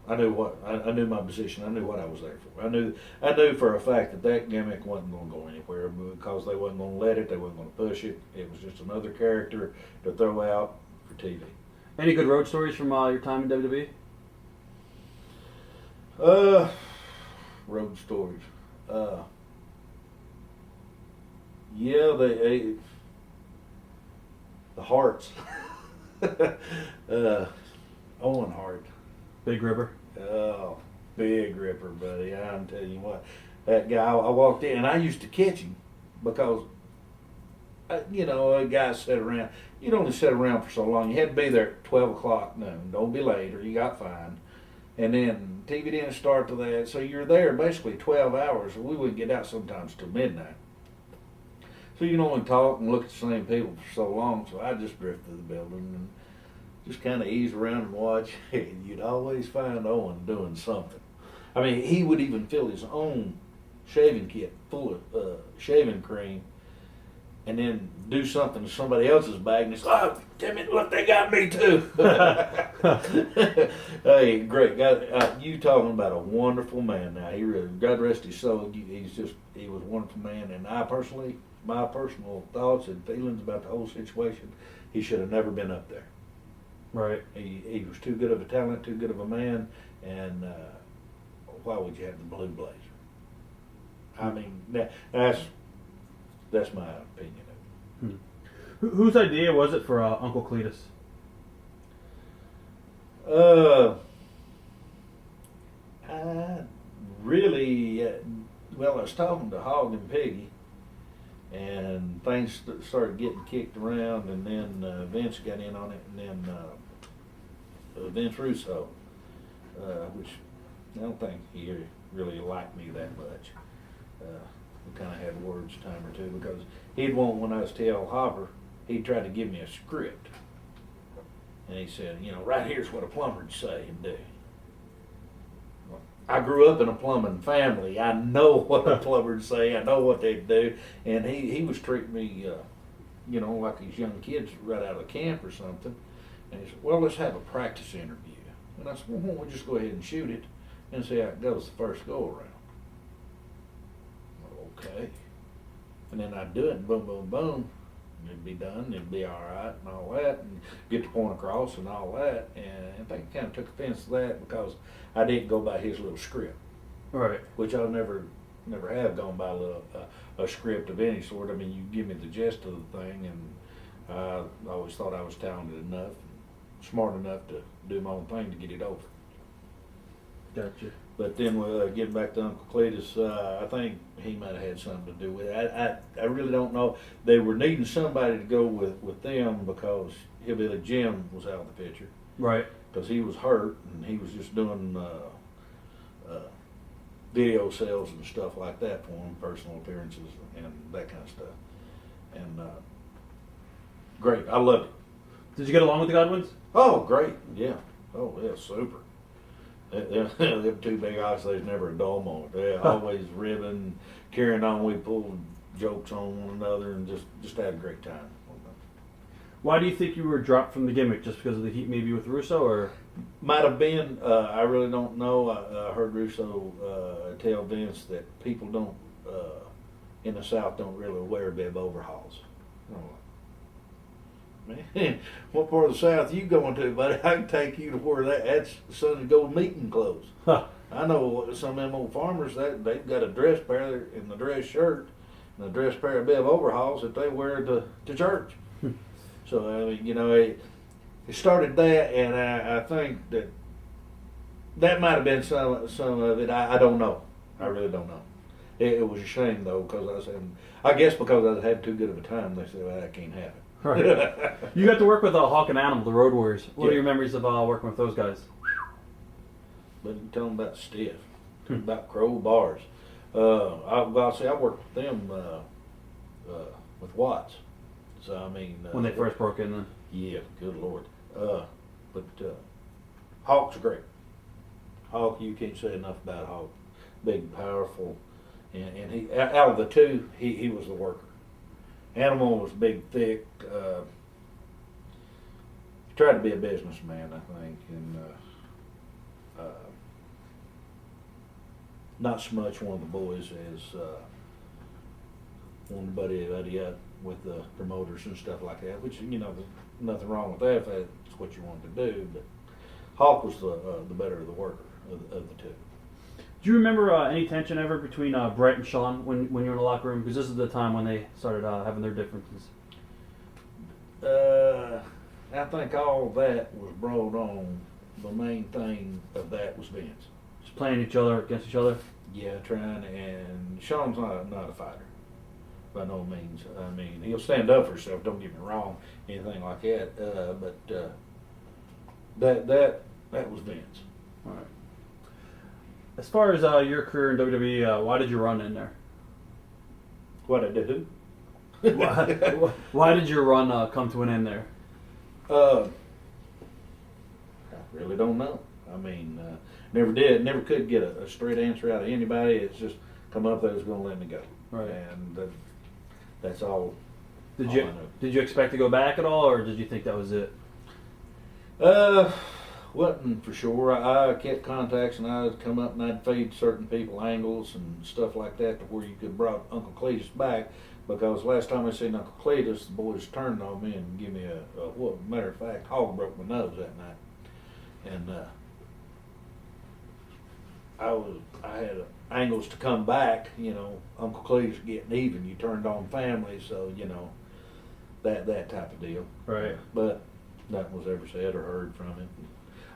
[SPEAKER 3] I knew my position. I knew what I was there for. I knew for a fact that gimmick wasn't going to go anywhere, because they wasn't going to let it. They wasn't going to push it. It was just another character to throw out for TV.
[SPEAKER 1] Any good road stories from your time in WWE?
[SPEAKER 3] Road stories. Yeah, the Hearts. Owen Hart.
[SPEAKER 1] Big Ripper.
[SPEAKER 3] Oh, big ripper, buddy. I'm telling you what. That guy, I walked in, and I used to catch him because, a guy sat around. You'd only sit around for so long. You had to be there at 12 o'clock noon. Don't be late or you got fined. And then TV didn't start to that. So you're there basically 12 hours. We wouldn't get out sometimes till midnight. So you can only talk and look at the same people for so long. So I just drifted through the building and just kind of ease around and watch. You'd always find Owen doing something. I mean, he would even fill his own shaving kit full of shaving cream, and then do something to somebody else's bag, and he's like, "Oh, damn it! Look, they got me too." Hey, great guy. You talking about a wonderful man? Now he really, God rest his soul. He was a wonderful man, and my personal thoughts and feelings about the whole situation, he should have never been up there.
[SPEAKER 1] Right.
[SPEAKER 3] He was too good of a talent, too good of a man, and why would you have the blue blazer? I mean, that's my opinion of it.
[SPEAKER 1] Whose idea was it for Uncle Cletus?
[SPEAKER 3] I really, I was talking to Hog and Piggy, and things started getting kicked around, and then Vince got in on it, and then Vince Russo, which I don't think he really liked me that much. We kind of had words a time or two, because he'd want, when I was TL Hopper, he'd try to give me a script. And he said, right here's what a plumber'd say and do. Well, I grew up in a plumbing family. I know what a plumber'd say. I know what they'd do. And he was treating me, like these young kids right out of camp or something. And he said, well, let's have a practice interview. And I said, well, why don't we just go ahead and shoot it and see how it goes the first go around. Okay. And then I'd do it, boom, boom, boom, and it'd be done, it'd be all right and all that, and get the point across and all that. And I think he kind of took offense to that, because I didn't go by his little script.
[SPEAKER 1] Right.
[SPEAKER 3] Which I'll never have gone by a script of any sort. I mean, you give me the gist of the thing, and I always thought I was talented enough, and smart enough to do my own thing to get it over.
[SPEAKER 1] Gotcha.
[SPEAKER 3] But then getting back to Uncle Cletus, I think he might have had something to do with it. I really don't know. They were needing somebody to go with them, because Hillbilly Jim was out of the picture.
[SPEAKER 1] Right.
[SPEAKER 3] Because he was hurt, and he was just doing video sales and stuff like that for him, personal appearances and that kind of stuff. And great. I loved it.
[SPEAKER 1] Did you get along with the Godwins?
[SPEAKER 3] Oh, great. Yeah. Oh, yeah, super. Them two big eyes, there's never a dull moment. They're always ribbing, carrying on. We pulled jokes on one another and just had a great time.
[SPEAKER 1] Why do you think you were dropped from the gimmick? Just because of the heat, maybe with Russo, or
[SPEAKER 3] Might have been. I really don't know. I heard Russo tell Vince that people don't in the South don't really wear bib overhauls. I'm like, man, what part of the South you going to, buddy? I can take you to where that's Sunday go meeting clothes.
[SPEAKER 1] huh,
[SPEAKER 3] I know some of them old farmers that they've got a dress pair and the dress shirt and a dress pair of bib overhauls that they wear to church. So I mean, you know, it started that, and I think that might have been some of it. I don't know. I really don't know. It was a shame though, because I guess because I was having too good of a time. They said, well, that can't happen.
[SPEAKER 1] right? You got to work with Hawk and Animal, the Road Warriors. What are
[SPEAKER 3] Yeah.
[SPEAKER 1] your memories of working with those guys?
[SPEAKER 3] But you tell them about Stiff, about Crow Bars. I'll say I worked with them with Watts. So I mean,
[SPEAKER 1] When they first broke in, then.
[SPEAKER 3] yeah, good lord. But Hawk's great. Hawk, you can't say enough about Hawk. Big, powerful, and he out of the two, he was the worker. Animal was big, thick. Tried to be a businessman, I think, and not so much one of the boys as one buddy up with the promoters and stuff like that. Which you know, there's nothing wrong with that if that's what you wanted to do. But Hawk was the better of the worker of the two.
[SPEAKER 1] Do you remember any tension ever between Brett and Sean when you were in the locker room? Because this is the time when they started having their differences.
[SPEAKER 3] I think all that was brought on. The main thing of that was Vince.
[SPEAKER 1] Just playing each other against each other.
[SPEAKER 3] Yeah, trying, and Sean's not a fighter by no means. I mean, he'll stand up for himself. Don't get me wrong, anything like that. But that was Vince.
[SPEAKER 1] All right. As far as your career in WWE, why did you run in there?
[SPEAKER 3] What I do?
[SPEAKER 1] Why did your run come to an end there?
[SPEAKER 3] I really don't know. I mean, never could get a straight answer out of anybody. It's just come up, they was going to let me go.
[SPEAKER 1] Right.
[SPEAKER 3] And that's all.
[SPEAKER 1] Did
[SPEAKER 3] all
[SPEAKER 1] you
[SPEAKER 3] I know.
[SPEAKER 1] did you expect to go back at all, or did you think that was it?
[SPEAKER 3] Wasn't for sure. I kept contacts, and I'd come up and I'd feed certain people angles and stuff like that to where you could brought Uncle Cletus back. Because last time I seen Uncle Cletus, the boys turned on me and give me a well, matter of fact, Hog broke my nose that night, and I had angles to come back. You know, Uncle Cletus getting even. You turned on family, so you know that type of deal.
[SPEAKER 1] Right.
[SPEAKER 3] But nothing was ever said or heard from him.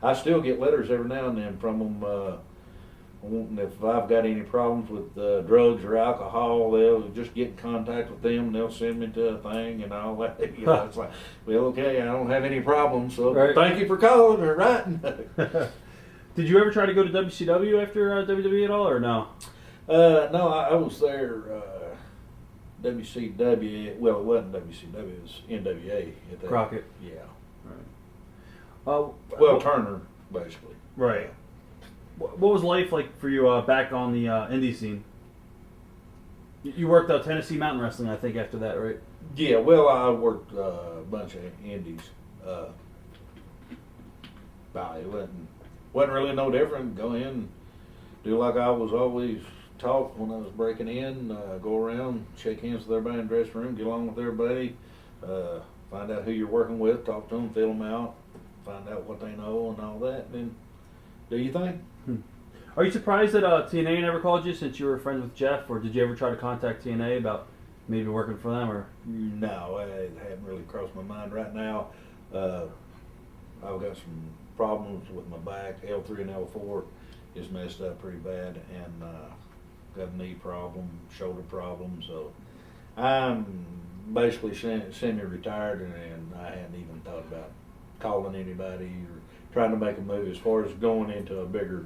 [SPEAKER 3] I still get letters every now and then from them. If I've got any problems with drugs or alcohol, they'll just get in contact with them and they'll send me to a thing and all that. You know, it's like, well, okay, I don't have any problems, so
[SPEAKER 1] Right.
[SPEAKER 3] thank you for calling or writing.
[SPEAKER 1] Did you ever try to go to WCW after WWE at all, or no?
[SPEAKER 3] No, I was there. WCW. Well, it wasn't WCW. It was NWA. At that.
[SPEAKER 1] Crockett.
[SPEAKER 3] Yeah.
[SPEAKER 1] Well,
[SPEAKER 3] Turner, basically.
[SPEAKER 1] right. What was life like for you back on the indie scene? You worked out Tennessee Mountain Wrestling, I think, after that, right?
[SPEAKER 3] Yeah, well, I worked a bunch of indies. It wasn't really no different. Go in, do like I was always taught when I was breaking in. Go around, shake hands with everybody in the dressing room, get along with everybody, find out who you're working with, talk to them, fill them out, find out what they know and all that, and then do your thing.
[SPEAKER 1] Are you surprised that TNA never called you since you were friends with Jeff, or did you ever try to contact TNA about maybe working for them? Or
[SPEAKER 3] No, it hadn't really crossed my mind right now. I've got some problems with my back. L3 and L4 is messed up pretty bad, and got a knee problem, shoulder problem. So I'm basically semi-retired, and I hadn't even thought about calling anybody or trying to make a move as far as going into a bigger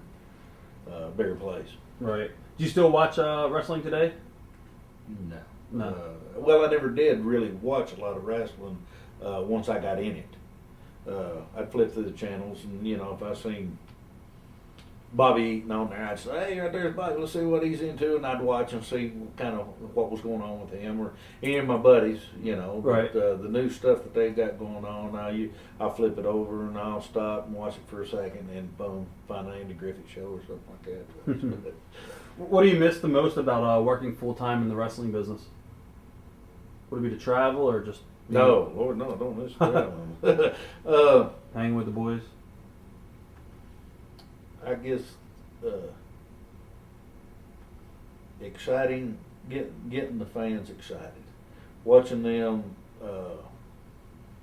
[SPEAKER 3] place.
[SPEAKER 1] right? Do you still watch wrestling today?
[SPEAKER 3] No.
[SPEAKER 1] No.
[SPEAKER 3] Well, I never did really watch a lot of wrestling once I got in it. I'd flip through the channels, and you know, if I seen Bobby Eaton on there, I'd say, hey, right there's Bobby, let's see what he's into, and I'd watch and see kind of what was going on with him, or any of my buddies, you know.
[SPEAKER 1] Right.
[SPEAKER 3] But the new stuff that they got going on, I'll flip it over and I'll stop and watch it for a second, and boom, find an Andy Griffith show or something like that.
[SPEAKER 1] What do you miss the most about working full time in the wrestling business? Would it be to travel or just
[SPEAKER 3] No, Lord, no, don't miss that.
[SPEAKER 1] hanging with the boys?
[SPEAKER 3] I guess exciting, getting the fans excited, watching them,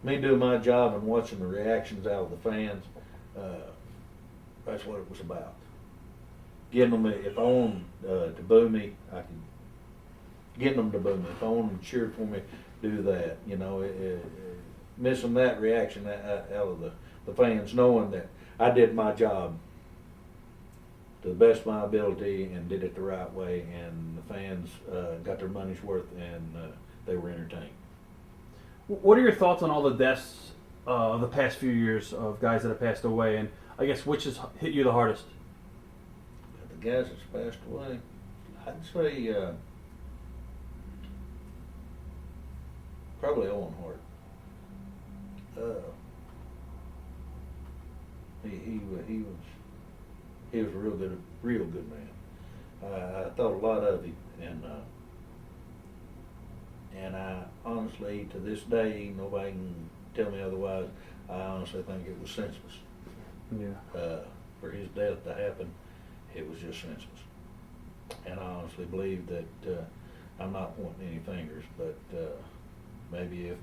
[SPEAKER 3] me do my job and watching the reactions out of the fans. That's what it was about. Getting them, if I want them to boo me, I can. Getting them to boo me. If I want them to cheer for me, do that. You know, missing that reaction out of the fans, knowing that I did my job to the best of my ability and did it the right way, and the fans got their money's worth, and they were entertained.
[SPEAKER 1] What are your thoughts on all the deaths of the past few years of guys that have passed away, and I guess which has hit you the hardest?
[SPEAKER 3] The guys that's passed away, I'd say probably Owen Hart. He was a real good man. I thought a lot of him, and I honestly, to this day, nobody can tell me otherwise. I honestly think it was senseless.
[SPEAKER 1] Yeah.
[SPEAKER 3] For his death to happen, it was just senseless. And I honestly believe that I'm not pointing any fingers, but maybe if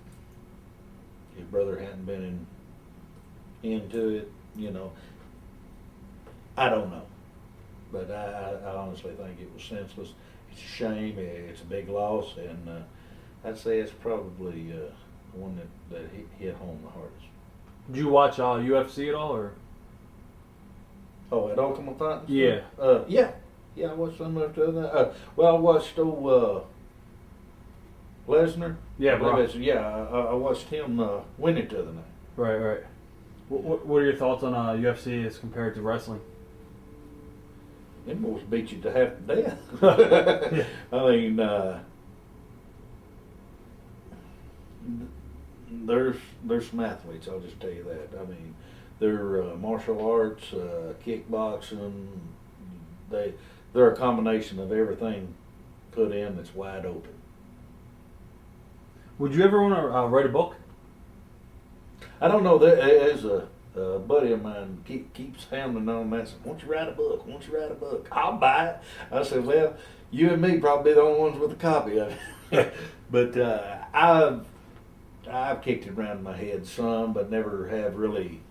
[SPEAKER 3] his brother hadn't been into it, you know, I don't know. But I honestly think it was senseless. It's a shame. It's a big loss, and I'd say it's probably the one that hit home the hardest.
[SPEAKER 1] Did you watch UFC at all, or?
[SPEAKER 3] Oh, at Ultimate Fighting?
[SPEAKER 1] Yeah.
[SPEAKER 3] Yeah, I watched some of that. Well, I watched Lesnar.
[SPEAKER 1] Yeah,
[SPEAKER 3] I believe
[SPEAKER 1] Brock.
[SPEAKER 3] it's- yeah, I watched him win it the other night.
[SPEAKER 1] Right. What are your thoughts on UFC as compared to wrestling?
[SPEAKER 3] Them boys beat you to half to death.
[SPEAKER 1] Yeah.
[SPEAKER 3] I mean, there's some athletes. I'll just tell you that. I mean, they're martial arts, kickboxing. They're a combination of everything put in that's wide open.
[SPEAKER 1] Would you ever want to write a book?
[SPEAKER 3] I don't know. There's a buddy of mine keeps hammering on that. Said, "Won't you write a book? Won't you write a book? I'll buy it." I said, "Well, you and me probably the only ones with a copy of it." But I've kicked it around in my head some, but never have really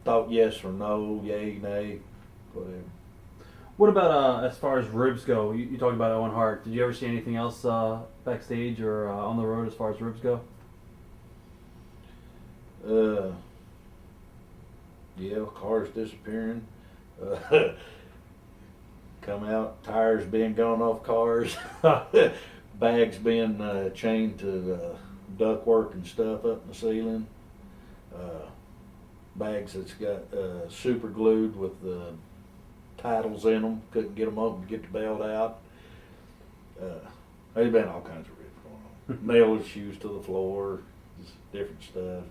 [SPEAKER 3] thought yes or no, yay, nay, whatever.
[SPEAKER 1] What about as far as ribs go? You talked about Owen Hart. Did you ever see anything else backstage or on the road as far as ribs go?
[SPEAKER 3] Yeah, cars disappearing. Come out, tires being gone off cars, bags being chained to ductwork and stuff up in the ceiling. Bags that's got super glued with the titles in them. Couldn't get them open to get the belt out. There's been all kinds of rips going on. Nailed shoes to the floor, just different stuff.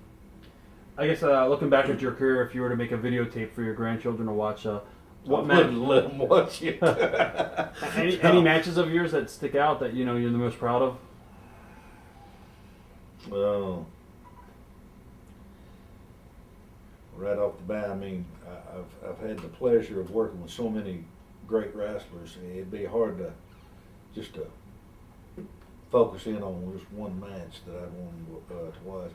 [SPEAKER 1] I guess looking back at your career, if you were to make a videotape for your grandchildren to watch, what
[SPEAKER 3] I
[SPEAKER 1] match?
[SPEAKER 3] wouldn't let them watch it.
[SPEAKER 1] any matches of yours that stick out that you're the most proud of?
[SPEAKER 3] Well, right off the bat, I mean, I've had the pleasure of working with so many great wrestlers. It'd be hard to just to focus in on just one match that I'd want to watch.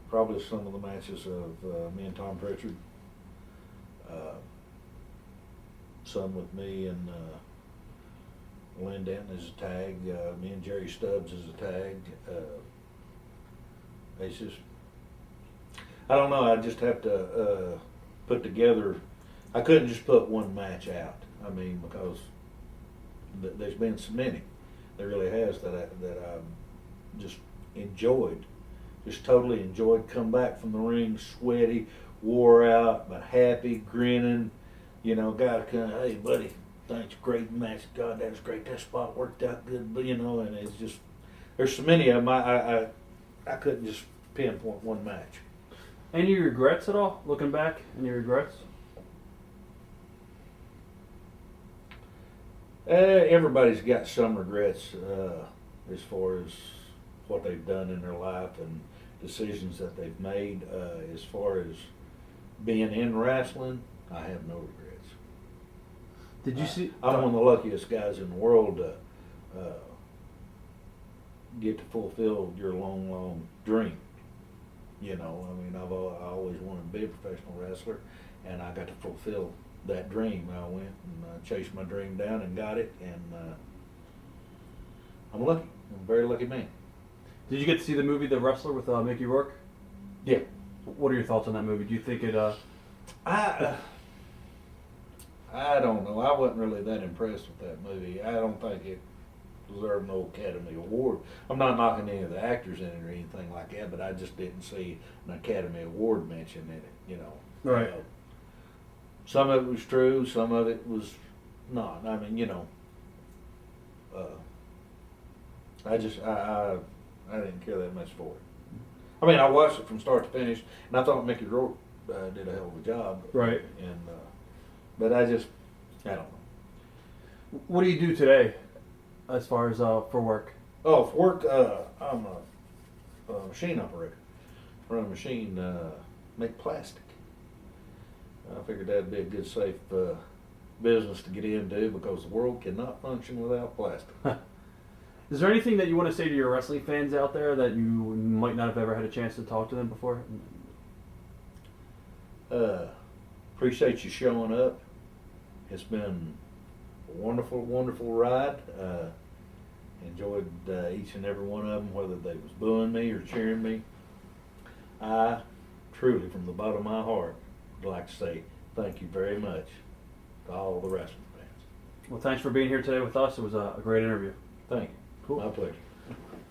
[SPEAKER 3] Probably some of the matches of me and Tom Pritchard. Some with me and Lynn Denton as a tag. Me and Jerry Stubbs as a tag. It's just, I don't know. I just have to put together. I couldn't just put one match out. I mean, because there's been so many. There really has that I've just enjoyed. Just totally enjoyed. Come back from the ring sweaty, wore out, but happy, grinning. You know, guys come, hey buddy, thanks, great match. God, that was great. That spot worked out good. But you know, and it's just there's so many of them. I couldn't just pinpoint one match.
[SPEAKER 1] Any regrets at all, looking back? Any regrets?
[SPEAKER 3] Everybody's got some regrets as far as what they've done in their life and decisions that they've made. As far as being in wrestling, I have no regrets.
[SPEAKER 1] Did you see?
[SPEAKER 3] I'm one of the luckiest guys in the world to get to fulfill your long dream. You know, I mean, I always wanted to be a professional wrestler, and I got to fulfill that dream. I went and chased my dream down and got it, and I'm lucky. I'm a very lucky man.
[SPEAKER 1] Did you get to see the movie The Wrestler with Mickey Rourke?
[SPEAKER 3] Yeah.
[SPEAKER 1] What are your thoughts on that movie? Do you think it?
[SPEAKER 3] I don't know. I wasn't really that impressed with that movie. I don't think it deserved no Academy Award. I'm not knocking any of the actors in it or anything like that, but I just didn't see an Academy Award mention in it. You know.
[SPEAKER 1] Right.
[SPEAKER 3] Some of it was true. Some of it was not. I mean, you know. I didn't care that much for it. I mean, I watched it from start to finish, and I thought Mickey Rourke did a hell of a job.
[SPEAKER 1] Right.
[SPEAKER 3] And but I don't know.
[SPEAKER 1] What do you do today, as far as for work?
[SPEAKER 3] Oh, for work, I'm a machine operator. Run a machine, make plastic. I figured that'd be a good, safe business to get into because the world cannot function without plastic.
[SPEAKER 1] Is there anything that you want to say to your wrestling fans out there that you might not have ever had a chance to talk to them before?
[SPEAKER 3] Appreciate you showing up. It's been a wonderful, wonderful ride. Enjoyed each and every one of them, whether they was booing me or cheering me. I truly, from the bottom of my heart, would like to say thank you very much to all the wrestling fans.
[SPEAKER 1] Well, thanks for being here today with us. It was a great interview.
[SPEAKER 3] Thank you.
[SPEAKER 1] Cool.
[SPEAKER 3] My pleasure.